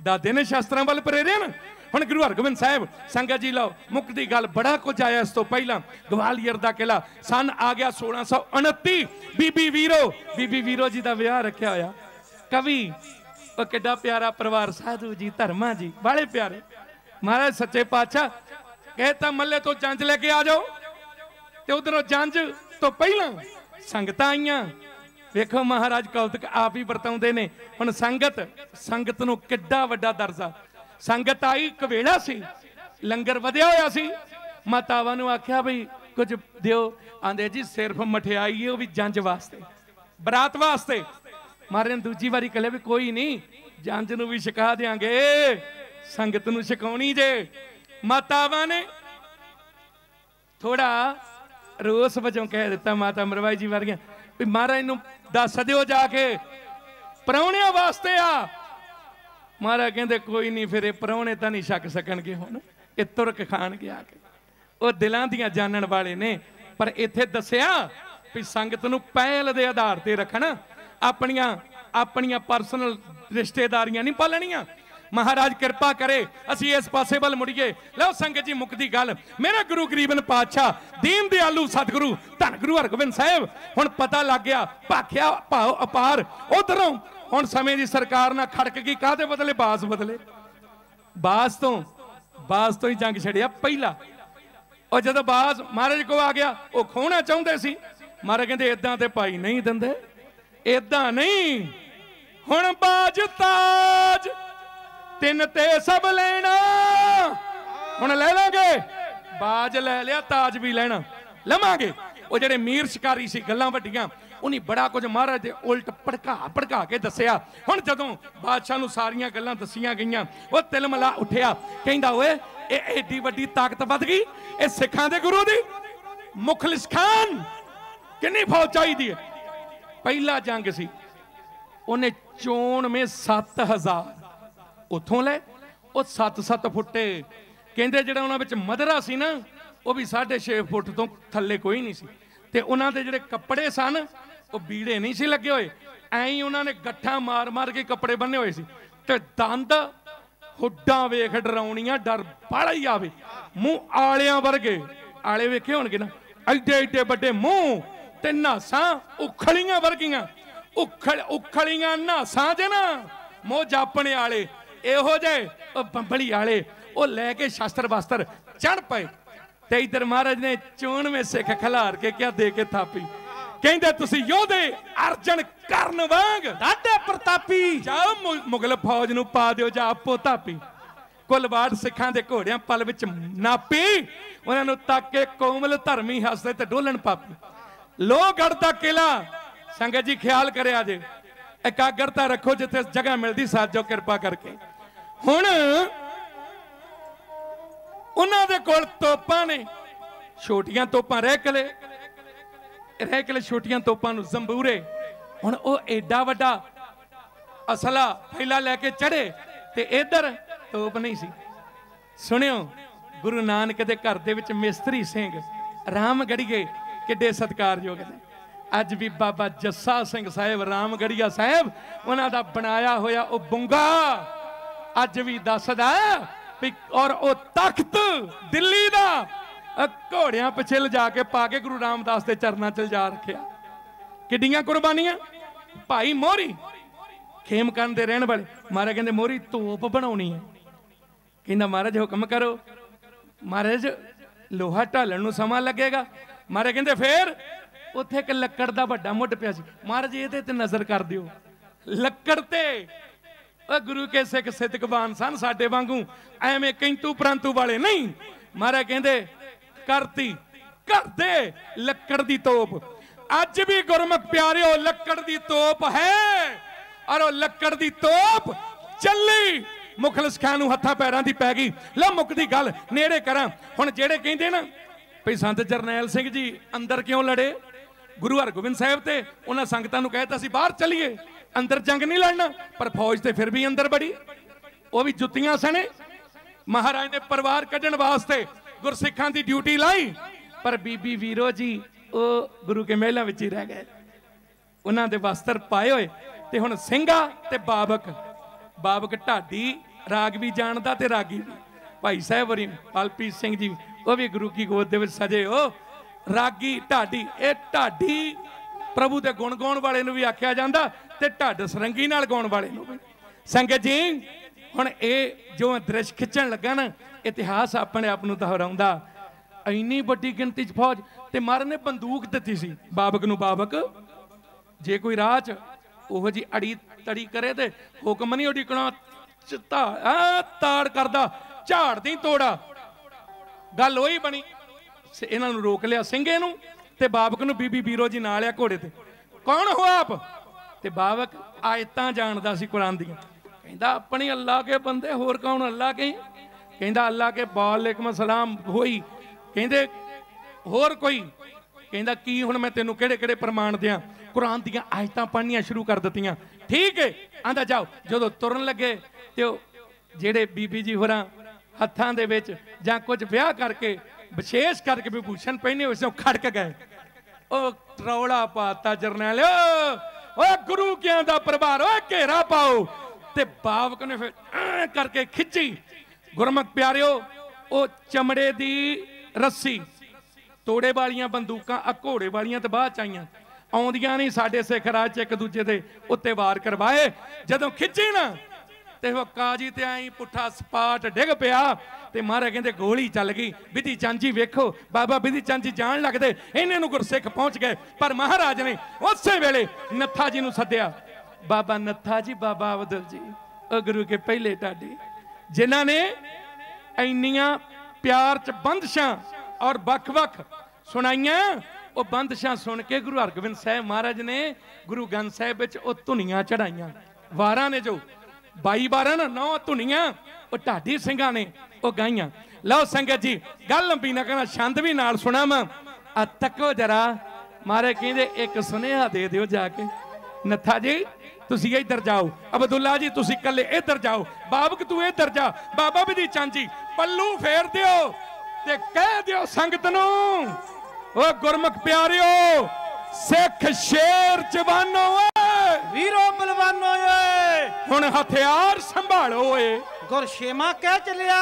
दादे ने शास्त्रां वल प्रेरे ना। हुण गुरु हरगोबिंद साहिब संगत जी लो मुक्ति गल बड़ा कुछ आया। इस तो पहला ग्वालियर दा किला सन आ गया 1629। बीबी वीरो जी दा विआह रखिया होया। कवि ओ किड्डा प्यारा परिवार, साधु जी धर्मा जी बड़े प्यारे। महाराज सच्चे पातशाह कहता मल्ले तो जंज लेके आ जाओ, ते उधरों जंज तो पहला संगत आईयां। वेखो महाराज कौतक आप ही बरताउंदे ने। हुण संगत नूं किड्डा वड्डा दर्जा। संगत आई कवेला सी, लंगर वधिया होया सी। मातावां नूं आख्या बई कुछ दिओ, आंदे जी सिर्फ मठियाई है, वो भी जंज वास्ते, बरात वास्ते। महाराज ने दूजी वारी कहे भी कोई नहीं, जंज नूं भी छका देंगे, संगत नूं छकाउणी जे। मातावां ने थोड़ा रोस वजों कह दिता, माता मरवाई जी वर्गियां, भी महाराज नूं दस दिओ जाके प्राहुणियां वास्ते आ। महाराज कहंदे कोई नहीं, फिर प्राहुणे तां नहीं छक सकणगे, हुण ये तुरक खाणगे आके। वो दिलां दियां जानण वाले ने, पर इत्थे दस्सिया भी संगत नूं पहल दे आधार ते रखना, अपनियां पर्सनल रिश्तेदारियां नहीं पालणियां। महाराज कृपा करे असी इस पासे वाल मुड़िए। लो संगत जी मुक्ति गल, मेरा गुरु गरीबन पातशाह दीन दयालु सतगुरु धन गुरु हरगोबिंद साहिब। हुण पता लग गया भाख्या भाव अपार। उधरों हुण समय दी सरकार ना खड़क गई, काहदे बदले बास बदले। बास तो ही जंग छड़िया पहला। और जदों बास महाराज को आ गया, वो खोना चाहुंदे सी। महाराज कहंदे इदां ते भाई नहीं दिंदे, इदां नहीं। हुण बाज ताज तिन ते सब लेना, हुण ले लांगे बाज लै लिया ताज भी लेना लवांगे। वो जेडे मीर शिकारी सी गल्लां वड्डियां उन्हें बड़ा कुछ महाराज दे उल्ट भड़का भड़का के दसिया। हुण जदों बादशाह नूं सारियां गल्लां दसियां गईयां वो तिलमला उठिया कहंदा ओए एडी वड्डी ताकत वध गई ए सिखां दे गुरु दी। मुखलिस खान कितनी फौज चाहिदी है? पहला जंग सी उन्हें चोण में 7000 उथों ले वो 7-7 फुटे कहंदे जेड़ा उन्हां विच मदरा सी ना वो भी 6.5 फुट तो थल्ले कोई नहीं सी ते उन्हां दे जेड़े कपड़े सन वो बीड़े नहीं सी लगे हुए ऐं उन्होंने गट्ठा मार मार के कपड़े बन्ने हुए सी ते दंद हुड्डां वेख डराउणियां डर बड़ा ही आवे मूँह आलियां वर्गे आले वेखे होणगे ना एडे एडे बड़े मूँह ते नासां उखलियां वर्गियां उखलियां नासां जे ना मोह जापने आले इहो जे बंबली आले वो लैके शस्त्र वस्त्र चढ़ पे ते इधर महाराज ने चोण में सिख खिलार के क्या दे के थापी कहंदे तुसी योधे अर्जन करन वांग डाडे प्रतापी जाओ मुगल फौज नूं पा दिओ जा आपो तापी। कुलवाड़ सिखां दे घोड़ियां पल विच नापी उन्हां नूं तक के कोमल धर्मी हसदे ते डोलन पापी। लोहगढ़ दा किला संगत जी ख्याल करिया जे एकाग्रता रखो जिथे जगह मिलती साजो कृपा करके। हुण उन्हां दे कोल तोपां ने छोटियां तोपां रैकले छोटियां तोपां नूं जंबूरे हुण ओ एडा वड्डा असला पहला लैके चढ़े ते इधर तोप नहीं सी। सुनियो गुरु नानक दे घर दे विच मिस्त्री सिंह रामगढ़ीए किड्डे सत्कारयोग ने। अज भी बाबा जस्सा सिंह साहिब रामगढ़िया साहिब उन्हां दा बनाया होया ओ बुंगा अज भी दसदा और ओ तख्त दिल्ली दा घोड़ियां पिछे लिजा के पा के गुरु रामदास के चरणों च जा रखिया। किड्डियां कुर्बानियां। भाई मोहरी खेमकरण दे रहने वाले महाराज कहंदे मोहरी तोप बनाउणी है। कहंदा महाराज हुक्म करो। महाराज लोहा ढालण नूं समां लगेगा। महाराज कहंदे फिर उत्थे एक लक्कड़ दा वड्डा मुੱਢ पिया सी। महाराज इहदे ते नजर कर दिओ लक्कड़ ते गुरु के सिख सिद्कबान सन साडे वांगू एवें किंतु परंतु वाले नहीं। महाराज कहंदे करती कर दे लक्कड़ दी तोप। अज भी गुरमुख प्यारे लक्कड़ दी तोप है और लक्कड़ दी तोप चली। मुखलिस खान नूं हत्थां पैरां दी पै गई। लो मुकदी गल नेड़े करां। हुण जेड़े कहंदे ना भई संत जरनैल सिंह जी अंदर क्यों लड़े गुरु हरगोबिंद साहिब ते उन्हां संगतां नूं कहता सी बाहर चलीए अंदर जंग नहीं लड़ना पर फौज ते फिर भी अंदर बड़ी वो भी जुत्तियां सने। महाराज ने परिवार कढ़ण वास्ते गुरसिखां दी ड्यूटी लाई पर बीबी वीरो जी वो गुरु के महलों विच ही रह गए। उन्हां दे वस्त्र पाए होए ते हुण ਸਿੰਘਾ ते बाबक ढाडी राग भी जानदा ते रागी भी। भाई साहब होरी पालप्रीत सिंह जी वो भी गुरु की गोद दे विच सजे हो रागी ढाडी। ए ढाडी प्रभु दे गुण गाउण वाले नूं भी आख्या जांदा ते ढड सरंगी नाल गाउण वाले नूं भी। संगत जी हुण ए जो दृश्य खिंचण लगा ना इतिहास अपने आप नूं दोहराउंदा। इन्नी वड्डी गिनती च फौज ते महाराज ने बंदूक दित्ती सी बाबक नूं। बाबक जे कोई राह च ओहो जी अड़ी तड़ी करे ते हुक्म नहीं उडिकणा ताड़ करदा झाड़ दी तोड़ा। गल ओही बनी इन्हां नूं रोक लिया ਸਿੰਘੇ नूं ते बाबक नूं बीबी वीरो जी नाल आ घोड़े ते। कौन हो आप? ते बाबक आयतां जानदा सी कुरान दी। कहंदा अपनी अल्लाह के बंदे होर कौन अल्लाह के। कहंदा अल्लाह के वालेकुम सलाम होई। कहंदे होर कोई? कहंदा की हुण मैं तैनूं किहड़े-किहड़े प्रमाण दियां? कुरान दियां आयतां पढ़नियां शुरू कर दित्तियां। ठीक है आंदा जाओ। जदों तुरन लगे ते जेड़े बीबी जी होरां हत्थां दे विच जां कुछ ब्याह करके विशेष करके विभूषण पहने हुए खड़क गए। ओ रौला पाता जरनैल गुरु क्या दा प्रभार घेरा पाओ ते बाबक ने फिर करके खिंची। गुरमुख प्यारिओ ओ चमड़े दी रस्सी तोड़े वालियां बंदूकां घोड़े वालियां ते बाद च आईयां आउंदियां नहीं। साडे सिख राज च एक दूजे दे उत्ते वार करवाए। जदों खिंची ना ते वो काजी ते आई पुठा सपाट डिग पिया ते महाराज कहंदे गोली चल गई। विधि चंद जी वेखो बाबा विधि चंद जी जान लगदे इन्हां नूं गुरसिख पहुंच गए। पर महाराज ने उसे वेले नत्था जी नूं सद्दिया। बाबा नत्था जी बाबा अब्दुल जी गुरु के पहले ढाडी जिन्हां ने इन्नियां प्यार च बंदिशां और बख-बख सुनाइयां। वो बंदिशां सुन के गुरु हरगोबिंद साहब महाराज ने गुरु ग्रंथ साहिब विच वो धुनियां चढ़ाइयां। वारां ने जो 22 वारां ना 9 धुनियां वो ढाडी सिंघां ने वो गाइयां। लो संगत जी गल लंबी ना करना, छंद भी नाल सुणावां। आ तको जरा मारे कहंदे एक सुनेहा दे दिओ जाके। नत्था जी तुसी इधर जाओ, अब्दुल्ला जी तुसी कल्ले इधर जाओ, बाबक तू इधर जा, बाबा बदी चंद जी पल्लू फेर दिओ ते कह दिओ संगत नूं ओ गुरमुख प्यारिओ सिख शेर जवानो वीरो बलवानो हुण हथियार संभालो ए। गुरशेमा कह चलिया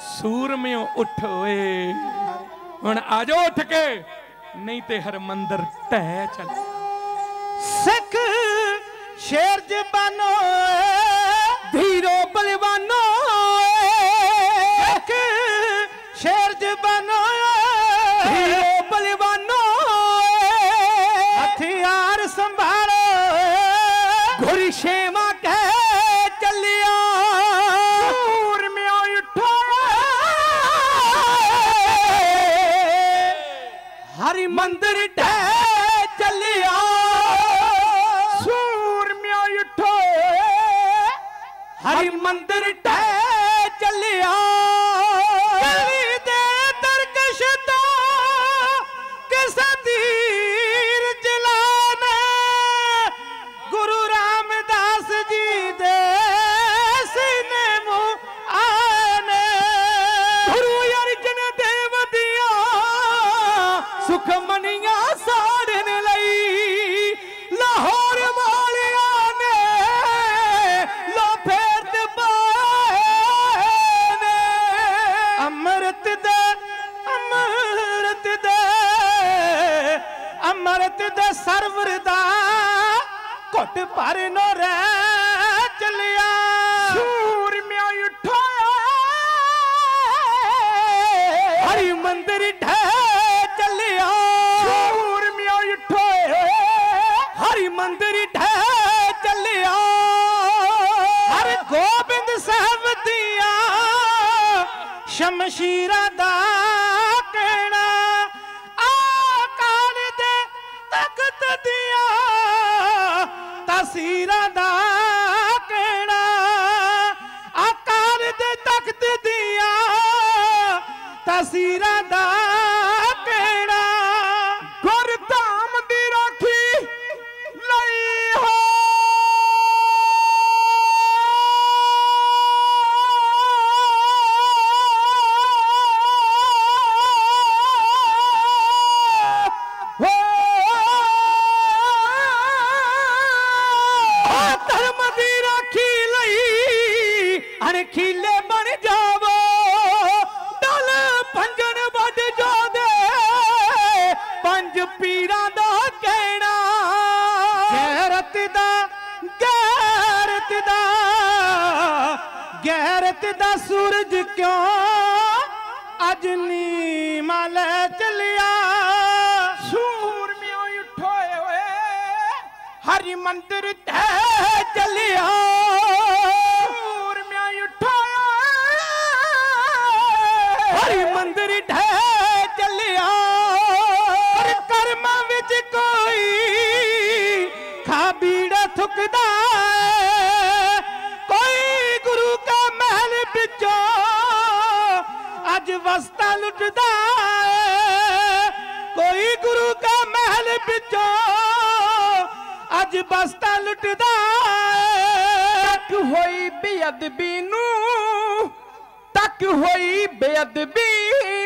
सूरमियों उठो ए। हुण आजो उठ के, नहीं ते हरमंदर ढह चल। सिख शेर जवानो धीरो बलवानो सिख शेर जवानो धीरो बलवानो हथियार संभालो गुरशेमा कह चलिया सूरमियों उठो हरि मंदिर ढह चलिया सूरमियों उठो हरि मंदिर ढह चलिया गली दे तरकश तो किस तीर जलाने गुरु रामदास जी दे सीने मुंह आने गुरु अर्जन देव दिया सुखमनिया साड़न लई लाहौर वालिया ने लो फेर पाए ने। अमृत दे अमृत दे अमृत दे सरवर दा घुट भर नो रह चलिया सूरमियों उठो हरि मंदिर ढह चलिया सूरमियों उठो हरि मंदिर ढह चलिया हर गोबिंद साहब दिया शमशीरा दा कहना आकाल दे तख्त दिया तसीरा दा कहना अकाल दे तख्त दिया तसीरा दा कहना गुरधाम दी राखी लई हो धर्म दी राखी लई अणखीले बन जावो दल पंजन बद जो दे पंज पीरां दा कहना गैरत दा गैरत दा गैरत दा सूरज क्यों अज नीमा ले चलिया सूरमियों उठो हरि मंदिर ढह चलिया सूरमियों उठो हरि मंदिर ढह चलिया कर्मा विच कोई खाबीड़ा थुकदा है, कोई गुरु का महल बिचो अज वस्ता लुटदा है, कोई गुरु का महल बिचो अज बस्ता लुटदा है। तक होई बेअदबी नू तक होई बेअदबी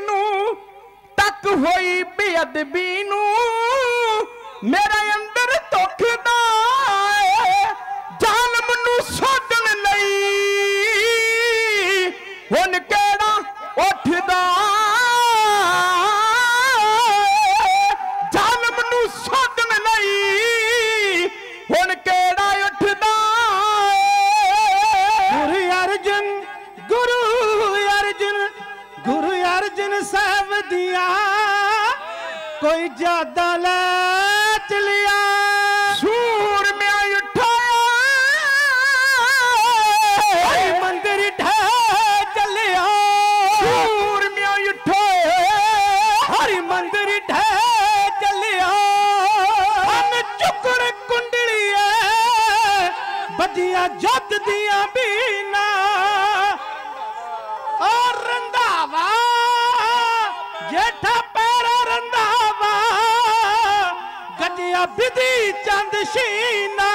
नू तक होई बेअदबी नू मेरे अंदर दुखदा है जालम नू सोधन लई हुन केड़ा उठदा जालम नू सोधन लई हुन केड़ा उठदा गुरु अर्जन गुरु अर्जन गुरु अर्जन साहब दिया कोई ज्यादा ले चलिया सूरमिया उठाया हरि मंदिर ढह चलिया सूरमिया जुद दिया बीना और रंधावा जेठा पैरा रंधावा गजिया बिधी चंद शीना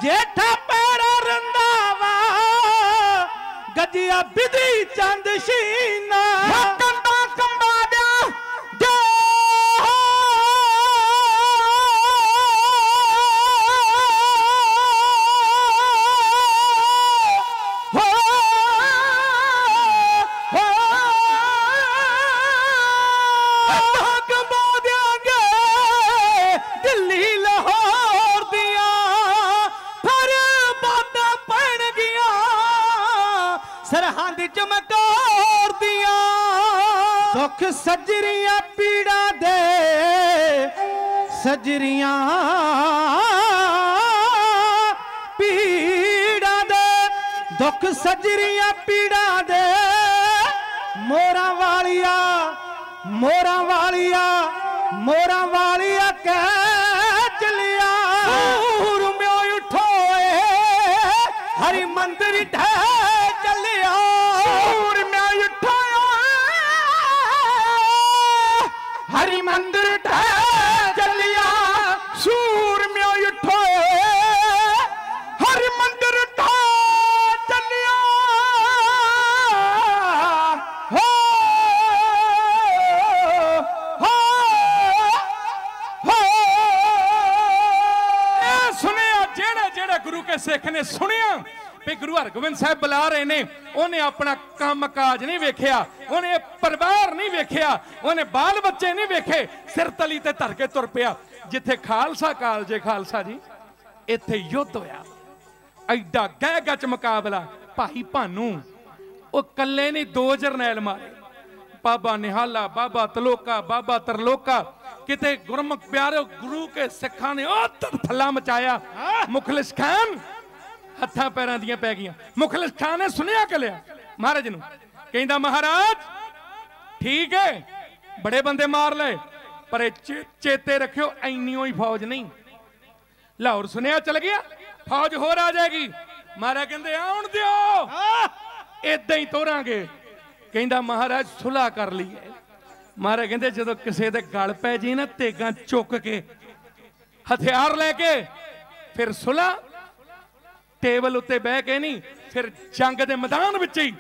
जेठा पैरा रंधावा गजिया बिधी चंद शीना कंबा कंबा दे सरहद चमकोर दिया दुख सजरिया पीड़ा दे सजरिया पीड़ा दे दुख सजरिया पीड़ा दे मोरा वालिया मोरा वालिया मोरा वालिया कह चलिया सूर में उठोए हरि मंदिर ढह चलिया सूर में उठाया हरि मंदिर ढह चलिया सूर में उठोए हरि मंदिर ढह चलिया हो सुनिया जेड़ा जेड़ा गुरु के सिख ने सुनिया भी गुरु हरगोबिंद साहब बुला रहे ने उन्हें अपना काम काज नहीं वेख्या उन्हें परिवार नहीं वेख्या उन्हें बाल बच्चे नहीं वेखे सिर तली ते धर के तुर पिया जिथे खालसा कालजे खालसा जी इथे युद्ध होया एडा गह गच मुकाबला भाई भानू वो कल्ले नहीं दो जरनैल मारे बाबा निहाला बाबा तलोका बाबा तरलोका किते गुरमुख प्यारे गुरु के सिखा ने थल्ला मचाया मुखलिस खान हत्थां पैरां दियां पै गईयां मुखलिस खान ने सुनिया कलिया महाराज नूं कहंदा महाराज ठीक है बड़े बंदे मार ले पर चेते रखियो इन्नी ही फौज नहीं लाहौर सुनिया चल गया फौज होर आ जाएगी महाराज कहंदे आउण दिओ इदां ही तोरांगे कहंदा महाराज सुलह कर ली है महाराज कहंदे जदों किसे दे गल पै जी ना तेगां चुक के हथियार लेके फिर सुलह टेबल उत्ते बह के नहीं फिर जंग दे मैदान विच ही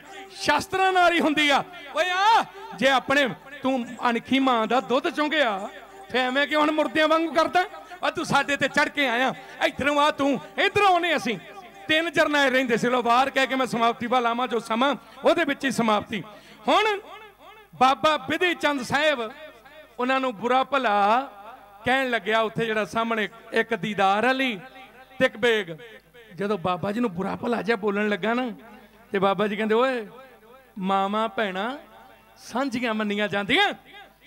शास्त्रां नाल ही हुंदी आ ओए आ जे अपने तू अणखी मां दा दुध चुंगिया फिर एवें कि हुण मुर्दियां वांगू करदा आ तू साडे ते चढ़ के आया इधरों आ तू इधरों आने असीं तीन जरनैल रहिंदे सी लो बाहर कह के मैं समाप्ति वा लावां जो समा ओहदे विच ही समाप्ति हुण बाबा बिधी चंद साहिब उन्हां नूं बुरा भला कहण लग्या उत्थे जिहड़ा सामने एक दीदार अली ते एक बेग जदों बाबा जी नूं बुरा भला जिहा बोलण लगा ना ते बाबा जी कहंदे ओए मामा भैणा सांझियां मन्नियां जांदियां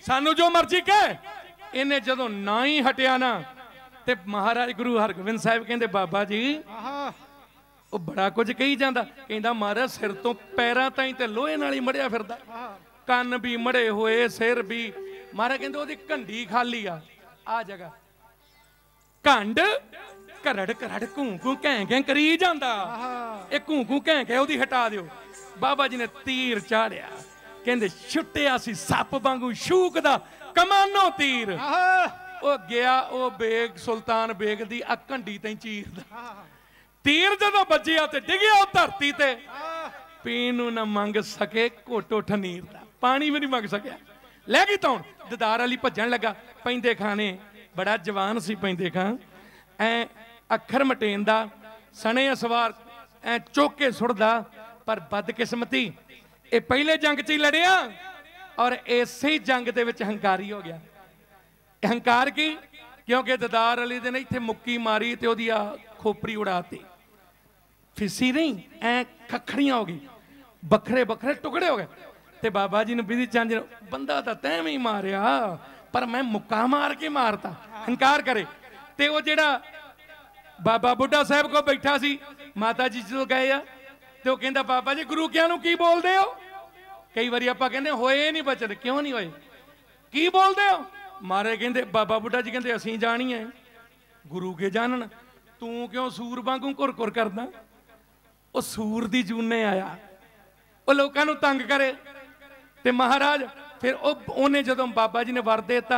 सानू जो मर्जी कह इन्हें जदों ना ही हटिया ना ते महाराज गुरु हरगोबिंद साहिब कहंदे बाबा जी वो बड़ा कुछ कही जाता कहंदा महाराज सिर तो पैरां ताईं ते लोहे नाल ही मड़िया फिरदा कन्न भी मड़े होए सिर भी महाराज कहंदे ओदी घंडी खाली आ जगह कंड करड़ करड़ घूं घूं कैं कैं करी जांदा ए घूं घूं कैं कैं ओदी हटा दिओ बाबा जी ने तीर चाड़िया कहंदे छुट्टिया सी सप वांगू शूक दा कमानो तीर ओ गया ओ बेग सुल्तान बेग दी आ घंडी ताईं चीरदा तीर जदों बजिया ते डिगिया धरती ते पीन नूं ना मंग सके घोटो ठनीर दा पानी भी नहीं मंग सकिया लै गई तौण ददार अली भजन लगा पैंदे खाने बड़ा जवान सी पैंदे खां ऐ अखर मटेंदा सने असवार ऐ चौके सुटदा पर बदकिस्मती ये पहले जंग च ही लड़िया और इसे जंग दे विच हंकारी हो गया हंकार की क्योंकि ददार अली दे ने इत्थे मुक्की मारी ते ओदी खोपड़ी उड़ाती फिसी नहीं ऐ खखड़ियां हो गई बखरे बखरे टुकड़े हो गए ते बाबा जी ने बिधी चंद बंदा तो तैं भी मारिया पर मैं मुक्का मार के मारता हंकार करे ते वो जेड़ा बाबा बुढ़ा साहब को बैठा सी माता जी जो गए तो कहता बाबा जी गुरु क्या की बोलते हो कई बार आप कहते होए नहीं बचन क्यों नहीं होए की बोलते हो मारे कहते बाबा बुढ़ा जी कहते असीं जानी है गुरु के जानन तू क्यों सूर वांगू घुर घुर करदा? वो सूर दी जूने आया, वो लोगों नूं तंग करे। ते महाराज फिर उन्हें जदों बाबा जी ने वर देता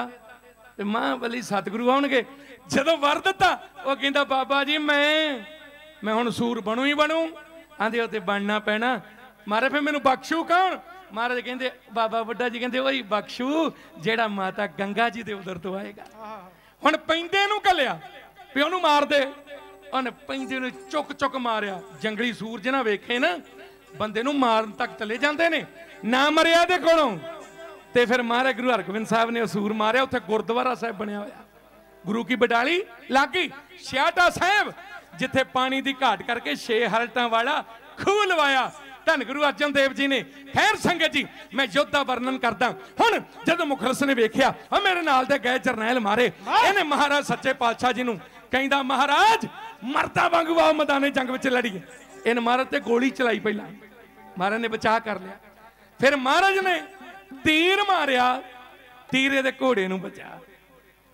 ते महाबली सतगुरु आउणगे, जदों वर दिता वो कहंदा बाबा जी मैं हुण सूर बनू ही बनू। आंदे उत्ते बनना पैना। महाराज फिर मैनूं बख्शू कौन? महाराज कहंदे बाबा बुड्ढा जी कहंदे ओही बख्शू जेड़ा माता गंगा जी दे उधर तो आएगा। हुण पैंदे नूं घल्लिया भी उहनूं मार दे, उहने पैंदे नूं चुक चुक मारिया। जंगली सूर जिन्हां वेखे ना बंदे नूं मारन तक चले जांदे ने, ना मरिया दे कोलों। ते फिर महाराज गुरु हरगोबिंद साहब ने सूर मारिया, उत्थे गुरुद्वारा साहिब बनया होया, गुरु की बडाली लागी छियाटा साहिब, जिथे पानी की घाट करके 6 हरटां वाला खूह लवाया धन गुरु अर्जन देव जी ने। खैर संगत जी मैं युद्ध का वर्णन करदा। हुण जदों मुखलिस ने वेख्या मेरे नाल दे गए जरनैल मारे, इहने महाराज सच्चे पातशाह जी नूं कहंदा महाराज मरदा वांगू आओ मैदाने जंग विच लड़ीए। इन महाराज ते गोली चलाई, पहला महाराज ने बचा कर लिया, फिर महाराज ने तीर मारिया, तीर दे घोड़े नूं बचा,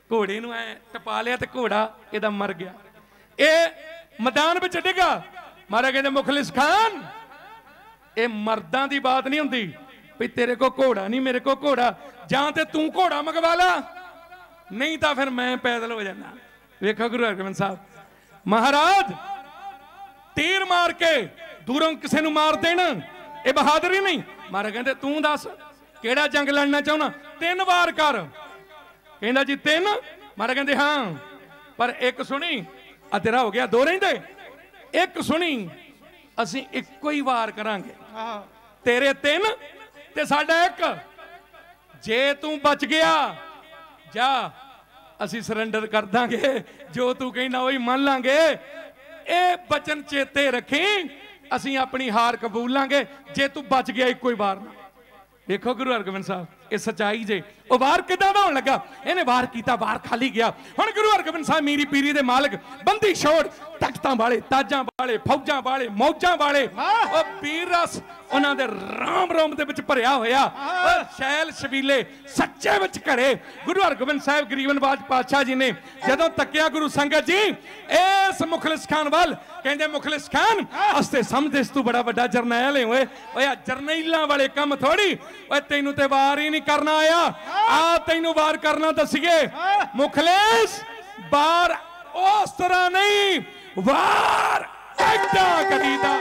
घोड़े नूं ऐ टपा लिया ते घोड़ा इहदा मर गया। ये मैदान विच डिगा। महाराज कहंदे मुखलिस खान ये मर्दां दी बात नहीं हुंदी भी तेरे को घोड़ा नहीं मेरे को घोड़ा, जां ते तू घोड़ा मंगवा ला, नहीं तो फिर मैं पैदल हो जाना। वेखो गुरु हरगोबिंद साहब महाराज तीर मार के दूरों किसी नूं मार देना ये बहादुरी नहीं। महाराज कहंदे तू दस केड़ा जंग लड़ना चाहना? 3 वार कर। कहंदा जी 3? महाराज कहंदे हाँ, पर एक सुनी अधेरा हो गया, 2 रहिंदे, एक सुनी असीं इक्को ही वार करांगे, तेरे 3 ते साडा 1। जे तू बच गया जा असीं सरेंडर कर दांगे, जो तू कहना वही मान लांगे। ए बचन चेते रखी, असीं अपनी हार कबूल लांगे जे तू बच गया इक्को ही वार ना। देखो गुरु हरगोबिंद साहब ये सच्चाई जे। वो वार किदां दा होण लगा, इहने वार कीता, वार खाली गया। हुण गुरु हरगोबिंद साहब मीरी पीरी दे मालिक, बंदी छोड़, तख्तां वाले, ताजां वाले, फौजां वाले, मौजां वाले, ओ वीर रस उन्हां दे राम रोम दे विच भरिया होया, ओ शैल शबीले सच्चे विच घरे। गुरु हरगोबिंद साहब गरीबनवाज पातशाह जी ने जदों तक्या गुरु संगत जी इस मुखलिस खान वाल, कहंदे मुखलिस खान अस्ते समझदे तू बड़ा वड्डा जरनैल है, ओए ओए जरनैलां वाले काम थोड़ी, ओए तैनूं ते वार ही नहीं करना आया, आ तैनूं वार करना दसीए। मुखलिस वार उस तरह नहीं, वार ऐडा करीदा।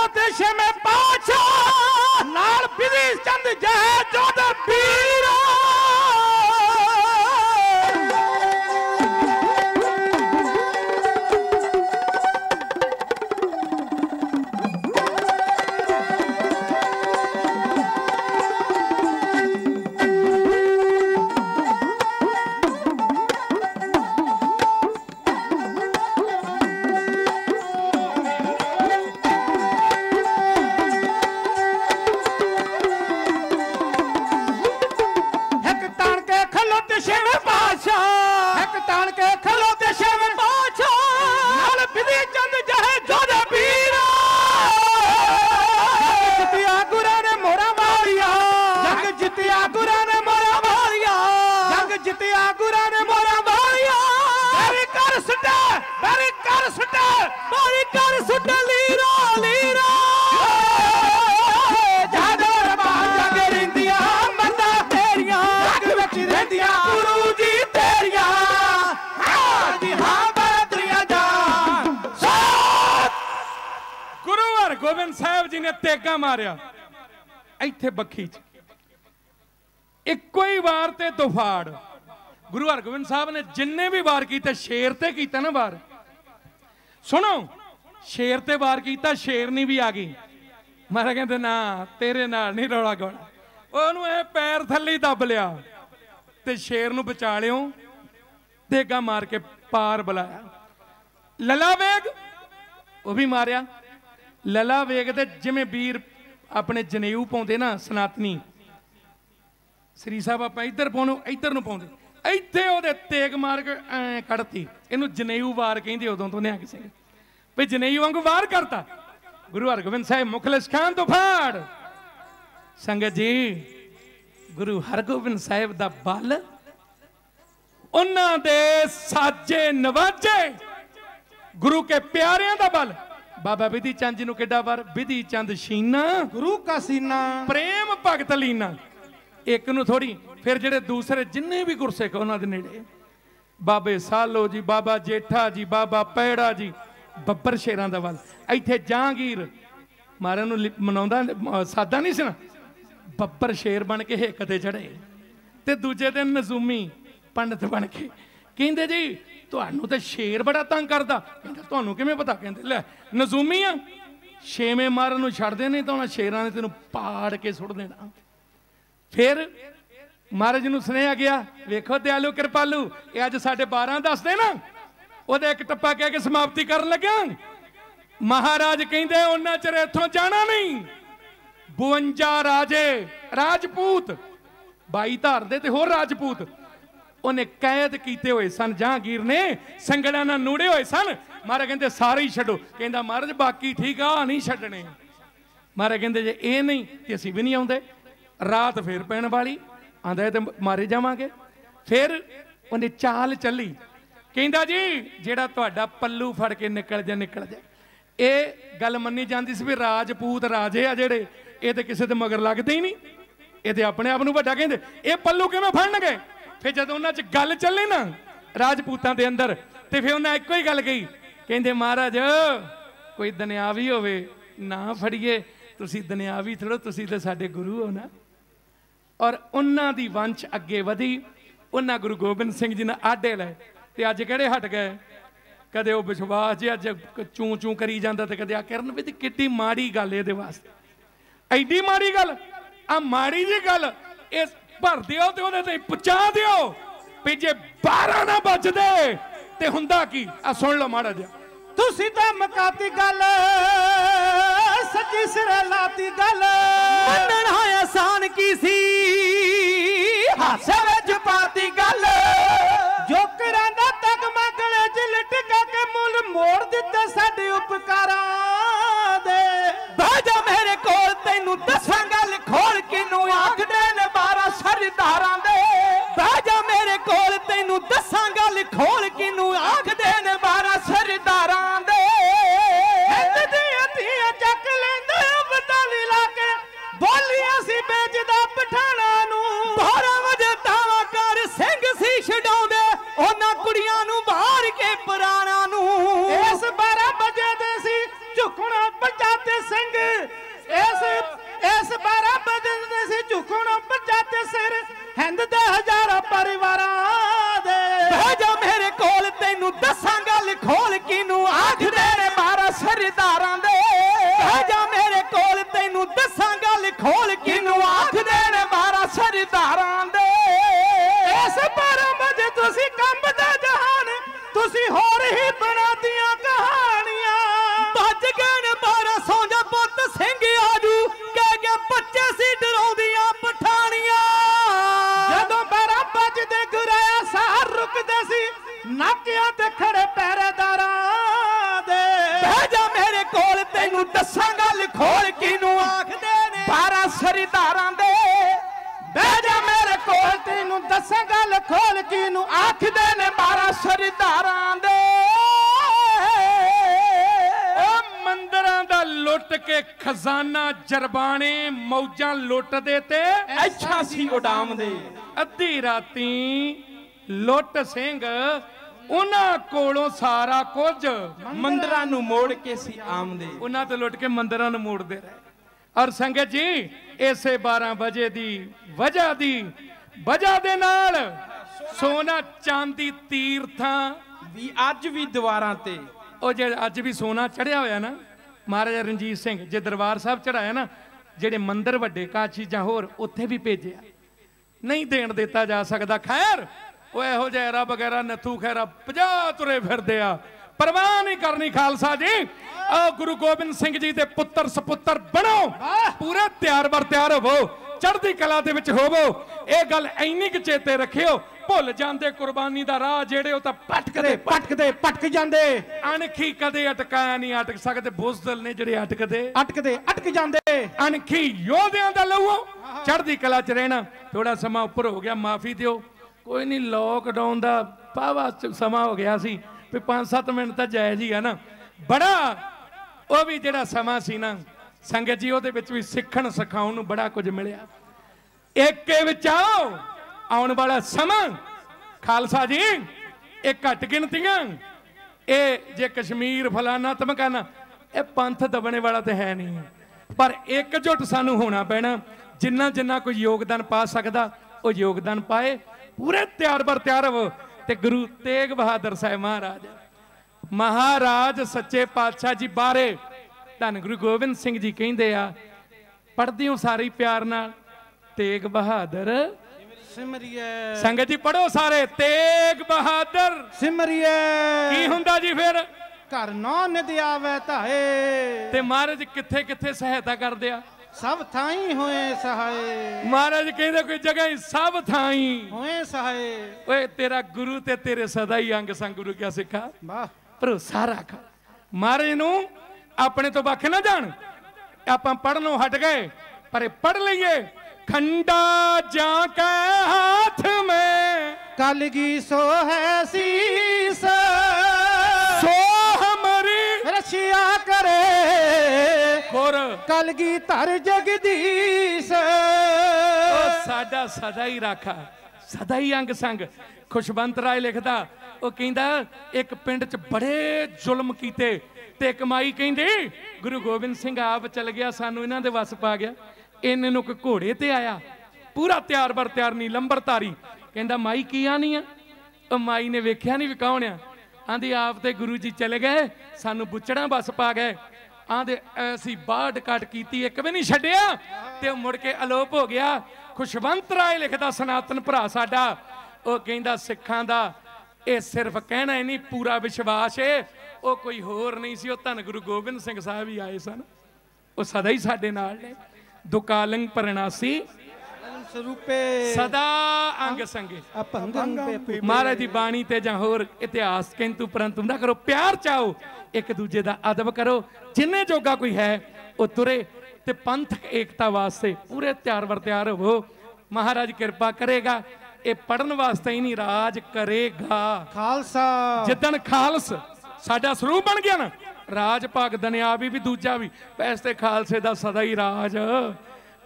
खलोते छेवें पातशाह नाल विधि चंद जय जोधा पीरा गोबिंद साहब जी ने तेगा मारिया इत्थे बखी च इक्को ही वार ते तुफाड़ गुरु हरगोबिंद साहब ने जिन्ने भी वार किया शेर ते किया ना वार सुनो शेर ते वार किया शेरनी भी आ गई महाराज कहते ना तेरे नाल नहीं रौला गौला ओनू ए पैर थल्ले दब लिया ते शेर नू बचा लियो तेगा मार के पार बुलाया लला वेग वो भी मारिया लला वेग दे जिमें वीर अपने जनेऊ पाउंदे ना सनातनी श्री साहब आप इधर पाउणो इधर नूं पाउंदे इत्थे ओहदे तेग मार के ऐ कड़ती इनू जनेऊ वार कहंदे उदों तो निहंग सिंह भी जनेऊ वांगू वार करता गुरु हरगोबिंद साहब मुखलिस खान तो फाड़ संगत जी गुरु हरगोबिंद साहब दा बल उन्हां दे साजे नवाजे गुरु के प्यारियां दा बल बाबा विधि चंद जी नूं किड्डा वार विधि चंद शीना गुरु का सीना प्रेम भगत लीना एक नूं थोड़ी फिर जेडे दूसरे जिन्ने भी गुरसिख उन्हां दे नेड़े बाबे सालो जी बाबा जेठा जी बाबा पैड़ा जी बब्बर शेरां दा वल इत्थे जहांगीर मारे नूं मनाउंदा सादा नहीं सी ना बब्बर शेर बन के हिक ते चढ़े ते दूजे दिन नजूमी पंडित बन के कहंदे जी तुहानू तो शेर बड़ा तंग करता कहंदा तुहानू किवें पता कहंदे ले नजूमी आ छेवें मारन नूं छड्डदे नहीं तो शेरां ने तैनूं पाड़ के सुट देना फिर महाराज नूं सुनेहा गया वेखो दयालु कृपालू ये अज 12:30 दसदे ना ओहदा एक टप्पा कह के समाप्ति करन लग्या महाराज कहंदे उन्हां चिर इत्थों जाना नहीं 52 राजे राजपूत 22 धार दे ते होर राजपूत उन्हें कैद किए हुए सन जहांगीर ने संगड़ा नाल नूड़े हुए सन महाराज कहते सारे ही छड्डो कहंदा महाराज बाकी ठीक आ नहीं छड्डने महाराज कहते जे ये नहीं तो असीं भी नहीं आउंदे रात फिर पैण वाली आंदा तो मारे जावांगे फिर उन्हें चाल चली कहंदा जी जेड़ा तुहाडा पल्लू फड़ के निकल जा ये गल मन्नी जाती सी भी राजपूत राजे आ जेड़े ये तो किसी दे मगर लगदे ही नहीं ये तो अपने आप नूं वड्डा कहंदे ये पल्लू किवें फड़नगे फिर जब उन्होंने गल चली ना राजपूतों के अंदर तो फिर उन्हें एक ही गल कही कहते महाराज कोई दुनियावी होवे ना फड़िए तुसी दुनियावी थोड़ो तुसी तो साडे गुरु हो ना और उन्हां दी वंश अगे वधी उन्हां गुरु गोबिंद सिंह जी ने आडे लाए ते अज किहड़े हट गए कदे वो विश्वास जी अज चूं चूं करी जांदा ते कदे आ करन भी किड्डी माड़ी गल इहदे वास्ते एडी माड़ी गल आ माड़ी जी गल इस भर दिओ ते ओहदे ते पहुंचा दिओ भी जे 12 ना बजदे ते हुंदा की आ सुन लो माड़ा जिहा तुसी तां मकाती गल सच्ची सिरे लाती गल मनना आसान की सी हासे विच पाती गल जो करांदा तक मगले च लटका के मुल मोड़ दित्ते साडे उपकारां दे बाजा मेरे कोल तैनू दसां गल खोल किनू आखदे ने 12 सरदारां दे बाजा मेरे कोल तैनू दसां गल खोल किनू आखदे ने 12 सरदारां दे हिंद दियां धीआं चक लैंदे बटाली ला के बोलियां सी बेचदा पठाणा नू 12 वजे तावा कर सिंह सी छडाउंदे उन्हां कुड़ियां नू मार के पुराणा नू इस 12 वजे दे सी झुकणा बचाते ਸਿੰਘ ਇਸ 12 ਵਜੇ ਸੀ ਝੁਕਣੋਂ ਬੱਜਾ ਤੇ ਸਿਰ ਹਿੰਦ ਦੇ ਹਜ਼ਾਰਾਂ ਪਰਿਵਾਰਾਂ ਦੇ। ਬਹਿ ਜਾ ਮੇਰੇ ਕੋਲ ਤੈਨੂੰ ਦੱਸਾਂ ਗੱਲ ਖੋਲ ਕਿਨੂੰ ਆਖਦੇ ਨੇ 12 ਸਰਦਾਰਾਂ ਦੇ। ਬਹਿ ਜਾ ਮੇਰੇ ਕੋਲ ਤੈਨੂੰ ਦੱਸਾਂ ਗੱਲ ਖੋਲ ਕਿਨੂੰ ਆਖਦੇ ਨੇ 12 ਸਰਦਾਰਾਂ ਦੇ। ਇਸ 12 ਵਜੇ ਤੁਸੀਂ ਕੰਬਦਾ ਜਹਾਨ ਤੁਸੀਂ ਹੋਰ ਹੀ ਬਣਾਦੀਆਂ ਕਹਾਣੀਆਂ। ਭੱਜ ਗਏ ਨੇ 12 ਸੌਂਜਾ ਪੁੱਤ ਸਿੰਘ ਆਜੂ ਕਹਿ ਕੇ ਬੱਚੇ ਸੀ ਡਰਾਉਂਦੀਆਂ ਪਠਾਣੀਆਂ। ਜਦੋਂ 12 ਵੱਜਦੇ ਗੁਰਾਇਆ ਸਾਰ ਰੁਕਦੇ ਸੀ ਨਾਕਿਆਂ ਤੇ ਖੜੇ ਪਹਿਰੇਦਾਰਾਂ ਦੇ। ਬਹਿ ਜਾ ਮੇਰੇ ਕੋਲ ਤੈਨੂੰ ਦੱਸਾਂ ਗੱਲ ਖੋਲ ਕਿਨੂੰ ਆਖਦੇ ਨੇ 12 ਸਰਦਾਰਾਂ ਦੇ। ਬਹਿ ਜਾ ਮੇਰੇ ਕੋਲ ਤੈਨੂੰ ਦੱਸਾਂ ਗੱਲ ਖੋਲ ਕਿਨੂੰ ਆਖਦੇ ਨੇ 12 ਸਰਦਾਰਾਂ ਦੇ। ਮੰਦਰਾਂ ਦਾ ਲੁੱਟ ਕੇ ਖਜ਼ਾਨਾ ਜਰਬਾਣੇ ਮੌਜਾਂ ਲੁੱਟਦੇ ਤੇ ਅੱਛਾ ਸੀ ਉਡਾਮਦੇ। ਅੱਧੀ ਰਾਤੀ ਲੁੱਟ ਸਿੰਘ ਉਹਨਾਂ ਕੋਲੋਂ ਸਾਰਾ ਕੁਝ ਮੰਦਰਾਂ ਨੂੰ ਮੋੜ ਕੇ ਸੀ ਆਮਦੇ। ਉਹਨਾਂ ਤੋਂ ਲੁੱਟ ਕੇ ਮੰਦਰਾਂ ਨੂੰ ਮੋੜਦੇ ਰਹੇ। ਔਰ ਸੰਗਤ ਜੀ ਇਸੇ 12 ਵਜੇ ਦੀ ਵਜ੍ਹਾ ਦੇ ਨਾਲ ਸੋਨਾ ਚਾਂਦੀ ਤੀਰਥਾਂ ਵੀ ਅੱਜ ਵੀ ਦੀਵਾਰਾਂ ਤੇ ਉਹ ਜਿਹੜਾ ਅੱਜ ਵੀ ਸੋਨਾ ਚੜਿਆ ਹੋਇਆ ਨਾ ਮਹਾਰਾਜਾ ਰਣਜੀਤ ਸਿੰਘ ਜੇ ਦਰਬਾਰ ਸਾਹਿਬ ਚੜਾਇਆ ਨਾ ਜਿਹੜੇ ਮੰਦਿਰ ਵੱਡੇ ਕਾਚੀ ਜਾਂ ਹੋਰ ਉੱਥੇ ਵੀ ਭੇਜਿਆ ਨਹੀਂ ਦੇਣ ਦਿੱਤਾ ਜਾ ਸਕਦਾ। ਖੈਰ ਉਹ ਇਹੋ ਜਿਹਾ ਐਰਾ ਵਗੈਰਾ ਨੱਥੂ ਖੈਰਾ 50 ਤੁਰੇ ਫਿਰਦੇ ਆ ਪਰਵਾਹ ਨਹੀਂ ਕਰਨੀ। ਖਾਲਸਾ ਜੀ ਆਹ ਗੁਰੂ ਗੋਬਿੰਦ ਸਿੰਘ ਜੀ ਦੇ ਪੁੱਤਰ ਸਪੁੱਤਰ ਬਣੋ ਪੂਰੇ ਤਿਆਰ ਬਰ ਤਿਆਰ ਹੋਵੋ ਚੜ੍ਹਦੀ ਕਲਾ ਦੇ ਵਿੱਚ ਹੋਵੋ। ਇਹ ਗੱਲ ਇੰਨੀ ਕੁ ਚੇਤੇ ਰੱਖਿਓ ਭੁੱਲ ਜਾਂਦੇ ਕੁਰਬਾਨੀ ਦਾ ਰਾਹ ਜਿਹੜੇ ਉਹ ਤਾਂ ਭਟਕ ਜਾਂਦੇ। ਅਣਖੀ ਕਦੇ ਅਟਕਾਇਆ ਨਹੀਂ ਅਟਕ ਸਕਦੇ ਬੁਜ਼ਦਿਲ ਨੇ ਜਿਹੜੇ ਅਟਕ ਜਾਂਦੇ। ਅਣਖੀ ਯੋਧਿਆਂ ਦਾ ਲਹੂ ਚੜ੍ਹਦੀ ਕਲਾ 'ਚ ਰਹਿਣਾ। ਥੋੜਾ ਸਮਾਂ ਉੱਪਰ ਹੋ ਗਿਆ ਮਾਫੀ ਦਿਓ ਕੋਈ ਨਹੀਂ ਲੋਕਡਾਊਨ ਦਾ ਪਾਵਾ ਸਮਾਂ ਹੋ ਗਿਆ ਸੀ ਵੀ 5-7 ਮਿੰਟ ਤਾਂ ਜਾਇਜ਼ ਹੀ ਆ ਨਾ। ਬੜਾ ਉਹ ਵੀ ਜਿਹੜਾ ਸਮਾਂ ਸੀ ਨਾ ਸੰਗਤ ਜੀ ਉਹਦੇ ਵਿੱਚ ਵੀ ਸਿੱਖਣ ਸਿਖਾਉਣ ਨੂੰ ਬੜਾ ਕੁਝ ਮਿਲਿਆ। ਏਕੇ ਵਿੱਚ ਆਉਣ ਵਾਲਾ ਸਮਾਂ ਖਾਲਸਾ ਜੀ ਇਹ ਘੱਟ ਗਿਣਤੀਆਂ ਇਹ ਜੇ ਕਸ਼ਮੀਰ ਫਲਾਨਾ ਧਮਕਾਨਾ ਇਹ ਪੰਥ ਦਬਣੇ ਵਾਲਾ ਤੇ ਹੈ ਨਹੀਂ ਪਰ ਇਕਜੁੱਟ ਸਾਨੂੰ ਹੋਣਾ ਪੈਣਾ। ਜਿੰਨਾ ਕੋਈ ਯੋਗਦਾਨ ਪਾ ਸਕਦਾ ਉਹ ਯੋਗਦਾਨ ਪਾਏ। ਪੂਰੇ ਤਿਆਰ ਬਰ ਤਿਆਰ ਹੋ ਤੇ ਗੁਰੂ ਤੇਗ ਬਹਾਦਰ ਸਾਹਿਬ ਮਹਾਰਾਜ ਸੱਚੇ ਪਾਤਸ਼ਾਹ ਜੀ ਬਾਰੇ ਧੰਨ ਗੁਰੂ ਗੋਬਿੰਦ ਸਿੰਘ ਜੀ ਕਹਿੰਦੇ ਆ ਪੜ੍ਹਦੇ ਹੋ ਸਾਰੇ ਪਿਆਰ ਨਾਲ ਤੇਗ ਬਹਾਦਰ ਸਿਮਰਿਏ। ਸੰਗਤ ਜੀ ਪੜੋ ਸਾਰੇ ਤੇਗ ਬਹਾਦਰ ਸਿਮਰਿਏ। ਕੀ ਹੁੰਦਾ ਜੀ ਫਿਰ ਘਰ ਨੌ ਨਿਧ ਆਵੇ ਧਾਏ ਤੇ ਮਹਾਰਾਜ ਕਿੱਥੇ ਕਿੱਥੇ ਸਹਾਇਤਾ ਕਰਦੇ ਆ ਸਭ ਥਾਈ ਹੋਏ ਸਹਾਏ। ਮਹਾਰਾਜ ਕਹਿੰਦੇ ਕੋਈ ਜਗ੍ਹਾ ਹੀ ਸਭ ਥਾਈ ਹੋਏ ਸਹਾਏ। ਓਏ ਤੇਰਾ ਗੁਰੂ ਤੇ ਤੇਰੇ ਸਦਾ ਹੀ ਅੰਗ ਸੰਗ ਗੁਰੂ ਕਿਆ ਸਿੱਖਾ ਵਾਹ ਭਰੋਸਾ ਰੱਖ। ਮਹਾਰਾਜ ਨੂੰ ਆਪਣੇ ਤੋਂ ਵੱਖ ਨਾ ਜਾਣ। ਆਪਾਂ ਪੜਨੋਂ ਹਟ ਗਏ ਪਰ ਪੜ ਲਈਏ ਖੰਡਾ ਜਾਂ ਕੇ ਹੱਥ ਮੈਂ ਕਲਗੀ ਸੋ ਹੈ ਸੀਸ ਸੋ ਹਮਾਰੀ ਰਛਿਆ ਕਰੇ ਗੁਰ ਕਲਗੀ ਧਰ ਜਗਦੀਸ਼। ਉਹ ਸਾਡਾ ਸਦਾ ਹੀ ਰਾਖਾ ਸਦਾ ਹੀ ਅੰਗ ਸੰਗ। ਖੁਸ਼ਵੰਤ ਰਾਏ ਲਿਖਦਾ ਉਹ ਕਹਿੰਦਾ ਇੱਕ ਪਿੰਡ 'ਚ ਬੜੇ ਜ਼ੁਲਮ ਕੀਤੇ ਤੇ ਕਮਾਈ ਕਹਿੰਦੇ ਗੁਰੂ ਗੋਬਿੰਦ ਸਿੰਘ ਆਪ ਚਲ ਗਿਆ ਸਾਨੂੰ ਇਹਨਾਂ ਦੇ ਵਸ ਪਾ ਗਿਆ। ਇਹਨੇ ਨੂੰ ਕੋਈ ਘੋੜੇ ਤੇ ਆਇਆ ਪੂਰਾ ਤਿਆਰ ਬਰ ਤਿਆਰ ਨਹੀਂ ਲੰਬਰਧਾਰੀ ਕਹਿੰਦਾ ਮਾਈ ਕੀ ਆਣੀ ਆ। ਉਹ ਮਾਈ ਨੇ ਵੇਖਿਆ ਨਹੀਂ ਵੀ ਕੌਣ ਆ। ਆਂਦੀ ਆਪ ਤੇ ਗੁਰੂ ਜੀ ਚਲੇ ਗਏ ਸਾਨੂੰ ਬੁੱਚੜਾਂ ਬਸ ਪਾ ਗਏ। ਆਂਦੇ ਐਸੀ ਬਾੜ ਕੱਟ ਕੀਤੀ ਇੱਕ ਵੀ ਨਹੀਂ ਛੱਡਿਆ ਤੇ ਉਹ ਮੁੜ ਕੇ ਅਲੋਪ ਹੋ ਗਿਆ। ਖੁਸ਼ਵੰਤ ਰਾਏ ਲਿਖਦਾ ਸਨਾਤਨ ਭਰਾ ਸਾਡਾ ਉਹ ਕਹਿੰਦਾ ਸਿੱਖਾਂ ਦਾ ਇਹ ਸਿਰਫ ਕਹਿਣਾ ਹੀ ਨਹੀਂ ਪੂਰਾ ਵਿਸ਼ਵਾਸ ਏ। ਉਹ ਕੋਈ ਹੋਰ ਨਹੀਂ ਸੀ ਉਹ ਧੰਨ ਗੁਰੂ ਗੋਬਿੰਦ ਸਿੰਘ ਸਾਹਿਬ ਹੀ ਆਏ ਸਨ। ਉਹ ਸਦਾ ਹੀ ਸਾਡੇ ਨਾਲ ਨੇ। ਦੁਕਾਲੰਗ ਪਰਨਾਸੀ ਸਰੂਪੇ ਸਦਾ ਅੰਗ ਸੰਗੇ। ਮਹਾਰਾਜ ਦੀ ਬਾਣੀ ਤੇ ਜਾਂ ਹੋਰ ਇਤਿਹਾਸ ਕਿੰਤੂ ਪਰੰਤੂ ਨਾ ਕਰੋ ਪਿਆਰ ਚਾਹੋ ਇੱਕ ਦੂਜੇ ਦਾ ਅਦਬ ਕਰੋ। ਜਿੰਨੇ ਜੋਗਾ ਕੋਈ ਹੈ ਉਹ ਤੁਰੇ ਤੇ ਪੰਥਕ ਏਕਤਾ ਵਾਸਤੇ ਪੂਰੇ ਤਿਆਰ ਵਰ ਤਿਆਰ ਹੋਵੋ। ਮਹਾਰਾਜ ਕਿਰਪਾ ਕਰੇਗਾ ਇਹ ਪੜਨ ਵਾਸਤੇ ਹੀ ਨਹੀਂ ਰਾਜ ਕਰੇਗਾ। ਖਾਲਸਾ ਜਿੱਦਣ ਖਾਲਸ ਸਾਡਾ ਸਰੂਪ ਬਣ ਗਿਆ ਨਾ ਰਾਜ ਭਾਗ ਦੁਨਿਆਵੀ ਵੀ ਦੂਜਾ ਵੀ ਵੈਸੇ ਤੇ ਖਾਲਸੇ ਦਾ ਸਦਾ ਹੀ ਰਾਜ।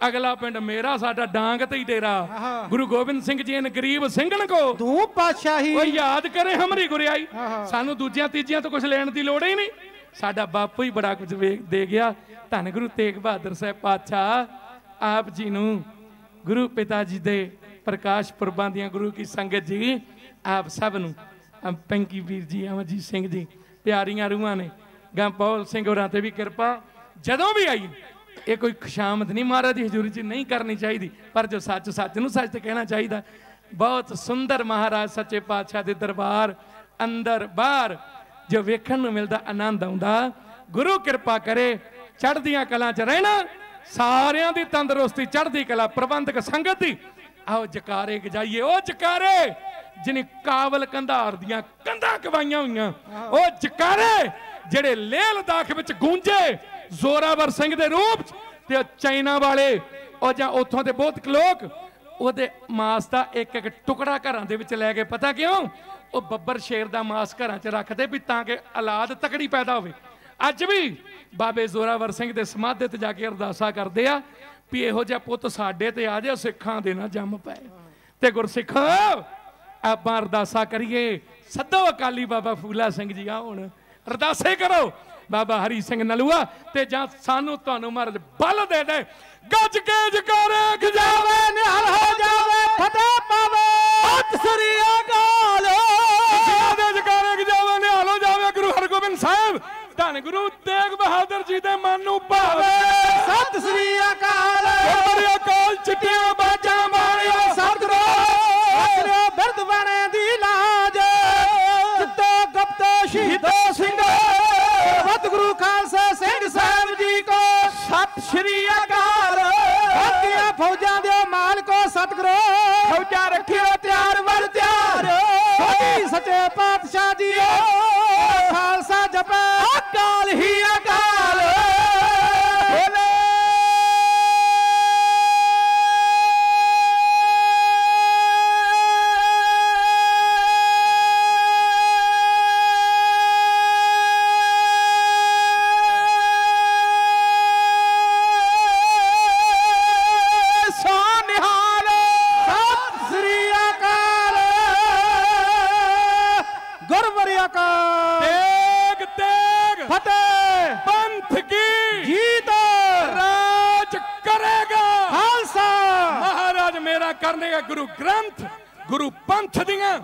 ਅਗਲਾ ਪਿੰਡ ਮੇਰਾ ਸਾਡਾ ਡਾਂਗ ਤੇ ਹੀ ਡੇਰਾ। ਗੁਰੂ ਗੋਬਿੰਦ ਸਿੰਘ ਜੀ ਨੇ ਗਰੀਬ ਸਿੰਘਣ ਕੋ ਤੂੰ ਪਾਤਸ਼ਾਹੀ ਉਹ ਯਾਦ ਕਰੇ ਹਮਰੀ ਗੁਰਿਆਈ। ਸਾਨੂੰ ਦੂਜਿਆਂ ਤੀਜਿਆਂ ਤੋਂ ਕੁਝ ਲੈਣ ਦੀ ਲੋੜ ਹੀ ਨਹੀਂ। ਸਾਡਾ ਬਾਪੂ ਹੀ ਬੜਾ ਕੁਝ ਦੇ ਗਿਆ। ਧੰਨ ਗੁਰੂ ਤੇਗ ਬਹਾਦਰ ਸਾਹਿਬ ਪਾਤਸ਼ਾਹ ਆਪ ਜੀ ਨੂੰ ਗੁਰੂ ਪਿਤਾ ਜੀ ਦੇ ਪ੍ਰਕਾਸ਼ ਪੁਰਬਾਂ ਦੀਆਂ ਗੁਰੂ ਕੀ ਸੰਗਤ ਜੀ ਆਪ ਸਭ ਨੂੰ ਪੈਂਕੀ ਵੀਰ ਜੀ ਅਮਰਜੀਤ ਸਿੰਘ ਜੀ ਪਿਆਰੀਆਂ ਰੂਹਾਂ ਨੇ ਗੰਪੌਲ ਸਿੰਘ ਹੋਰਾਂ ਤੇ ਵੀ ਕਿਰਪਾ। ਜਦੋਂ ਵੀ ਆਈ ਇਹ ਕੋਈ ਖੁਸ਼ਾਮਦ ਨਹੀਂ ਮਹਾਰਾਜ ਦੀ ਹਜ਼ੂਰੀ 'ਚ ਨਹੀਂ ਕਰਨੀ ਚਾਹੀਦੀ, ਪਰ ਜੋ ਸੱਚ ਸੱਚ ਨੂੰ ਸੱਚ ਤੇ ਕਹਿਣਾ ਚਾਹੀਦਾ। ਬਹੁਤ ਸੁੰਦਰ ਮਹਾਰਾਜ ਸੱਚੇ ਪਾਤਸ਼ਾਹ ਦੇ ਦਰਬਾਰ ਅੰਦਰ ਬਾਹਰ ਜੋ ਵੇਖਣ ਨੂੰ ਮਿਲਦਾ ਆਨੰਦ ਆਉਂਦਾ। ਗੁਰੂ ਕਿਰਪਾ ਕਰੇ ਚੜ੍ਹਦੀਆਂ ਕਲਾਂ 'ਚ ਰਹਿਣਾ, ਸਾਰਿਆਂ ਦੀ ਤੰਦਰੁਸਤੀ ਚੜ੍ਹਦੀ ਕਲਾ ਪ੍ਰਬੰਧਕ ਸੰਗਤ ਦੀ। ਆਓ ਜਕਾਰੇ ਗਜਾਈਏ, ਉਹ ਜਕਾਰੇ ਜਿਹਨੇ ਕਾਬਲ ਕੰਧਾਰ ਦੀਆਂ ਕੰਧਾਂ ਕਵਾਈਆਂ ਹੋਈਆਂ, ਉਹ ਜਕਾਰੇ ਜਿਹੜੇ ਲੇਹ ਲਦਾਖ ਵਿੱਚ ਗੂੰਜੇ ਜ਼ੋਰਾਵਰ ਸਿੰਘ ਦੇ ਰੂਪ 'ਚ। ਤੇ ਚਾਈਨਾ ਵਾਲੇ ਉਹ ਜਾਂ ਉੱਥੋਂ ਦੇ ਬਹੁਤ ਲੋਕ ਉਹਦੇ ਮਾਸ ਦਾ ਇੱਕ ਇੱਕ ਟੁਕੜਾ ਘਰਾਂ ਦੇ ਵਿੱਚ ਲੈ ਕੇ, ਪਤਾ ਕਿਉਂ? ਉਹ ਬੱਬਰ ਸ਼ੇਰ ਦਾ ਮਾਸ ਘਰਾਂ 'ਚ ਰੱਖਦੇ ਵੀ ਤਾਂ ਕਿ ਔਲਾਦ ਤਕੜੀ ਪੈਦਾ ਹੋਵੇ। ਅੱਜ ਵੀ ਬਾਬੇ ਜ਼ੋਰਾਵਰ ਸਿੰਘ ਦੇ ਸਮਾਧੇ ਤੇ ਜਾ ਕੇ ਅਰਦਾਸਾਂ ਕਰਦੇ ਆ ਵੀ ਇਹੋ ਜਿਹਾ ਪੁੱਤ ਸਾਡੇ ਤੇ ਆ ਜਾ, ਸਿੱਖਾਂ ਦੇ ਨਾ ਜੰਮ ਪਏ। ਤੇ ਗੁਰਸਿੱਖ ਆਪਾਂ ਅਰਦਾਸਾਂ ਕਰੀਏ, ਸੱਦੋ ਅਕਾਲੀ ਬਾਬਾ ਫੂਲਾ ਸਿੰਘ ਜੀ ਆ ਹੁਣ ਅਰਦਾਸੇ ਕਰੋ, ਬਾਬਾ ਹਰੀ ਸਿੰਘ ਨਲੂਆ ਤੇ ਜਾਂ ਸਾਨੂੰ ਤੁਹਾਨੂੰ ਮਹਾਰਾਜ ਬਲ ਦੇ ਦੇ। ਗੱਜ ਕੇ ਜਕਾਰੇ ਗਜਾਵੇ ਨਿਹਾਲ ਹੋ ਜਾਵੇ, ਫਤਿਹ ਪਾਵੇ ਸਤਿ ਸ੍ਰੀ ਅਕਾਲ। ਦੇ ਜਕਾਰੇ ਗਜਾਵੇ ਨਿਹਾਲ ਹੋ ਜਾਵੇ ਗੁਰੂ ਹਰਗੋਬਿੰਦ ਸਾਹਿਬ ਧੰਨ ਗੁਰੂ ਤੇਗ ਬਹਾਦਰ ਜੀ ਦੇ ਮਨ ਨੂੰ ਭਾਵੇ। ਸਤਿ ਸ੍ਰੀ ਅਕਾਲ। ਸਤਿ ਅਕਾਲ ਚਿੱਟੀਆਂ ਬਾਜਾਂ ਮਾਰਿਓ ਸਤਿਗੁਰੂ ਬਿਰਦ ਬਣੇ ਦੀ ਲਾਜ, ਸਿੱਧੋ ਗੁਪਤੋ ਸ਼ਹੀਦੋ ਸਿੰਘ ਸਤਿਗੁਰੂ ਖਾਲਸਾ ਸਿੰਘ ਸਾਹਿਬ ਜੀ ਕੋ ਸਤਿ ਸ੍ਰੀ ਅਕਾਲ। ਬਾਕੀਆਂ ਫੌਜਾਂ ਦੇ ਮਾਲਕੋ ਸਤਿਗੁਰੂ ਫੌਜਾਂ ਰੱਖਿਓ ਤਿਆਰ ਵਰ ਤਿਆਰ। ਸੱਚੇ ਪਾਤਸ਼ਾਹ ਜੀ ਖਾਲਸਾ ਜਪੇ ਅਕਾਲ ਹੀ ਅਕਾਲ। ਕਰਨੇ ਗੁਰੂ ਗ੍ਰੰਥ ਗੁਰੂ ਪੰਥ ਦੀਆਂ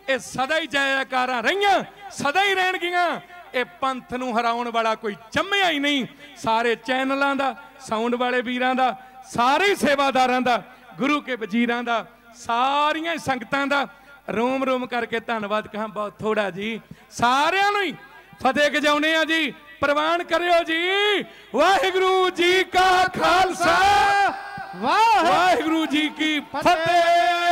ਇਹ ਸਦਾ ਹੀ ਜੈਕਾਰਾਂ ਰਹੀਆਂ, ਸਦਾ ਹੀ ਰਹਿਣਗੀਆਂ। ਇਹ ਪੰਥ ਨੂੰ ਹਰਾਉਣ ਵਾਲਾ ਕੋਈ ਜੰਮਿਆ ਹੀ ਨਹੀਂ। ਸਾਰੇ ਚੈਨਲਾਂ ਦਾ, ਸਾਊਂਡ ਵਾਲੇ ਵੀਰਾਂ ਦਾ, ਸਾਰੇ ਸੇਵਾਦਾਰਾਂ ਦਾ, ਗੁਰੂ ਕੇ ਵਜ਼ੀਰਾਂ ਦਾ, ਸਾਰੀਆਂ ਸੰਗਤਾਂ ਦਾ ਰੋਮ ਰੋਮ ਕਰਕੇ ਧੰਨਵਾਦ ਕਹਾਂ। ਬਹੁਤ ਥੋੜਾ ਜੀ, ਸਾਰਿਆਂ ਨੂੰ ਹੀ ਫਤਿਹ ਗਜਾਉਣੇ ਆ ਜੀ। ਪ੍ਰਵਾਨ ਕਰਿਓ ਜੀ। ਵਾਹਿਗੁਰੂ ਜੀ ਕਾ ਖਾਲਸਾ, ਵਾਹਿਗੁਰੂ ਜੀ ਕੀ ਫਤਿਹ।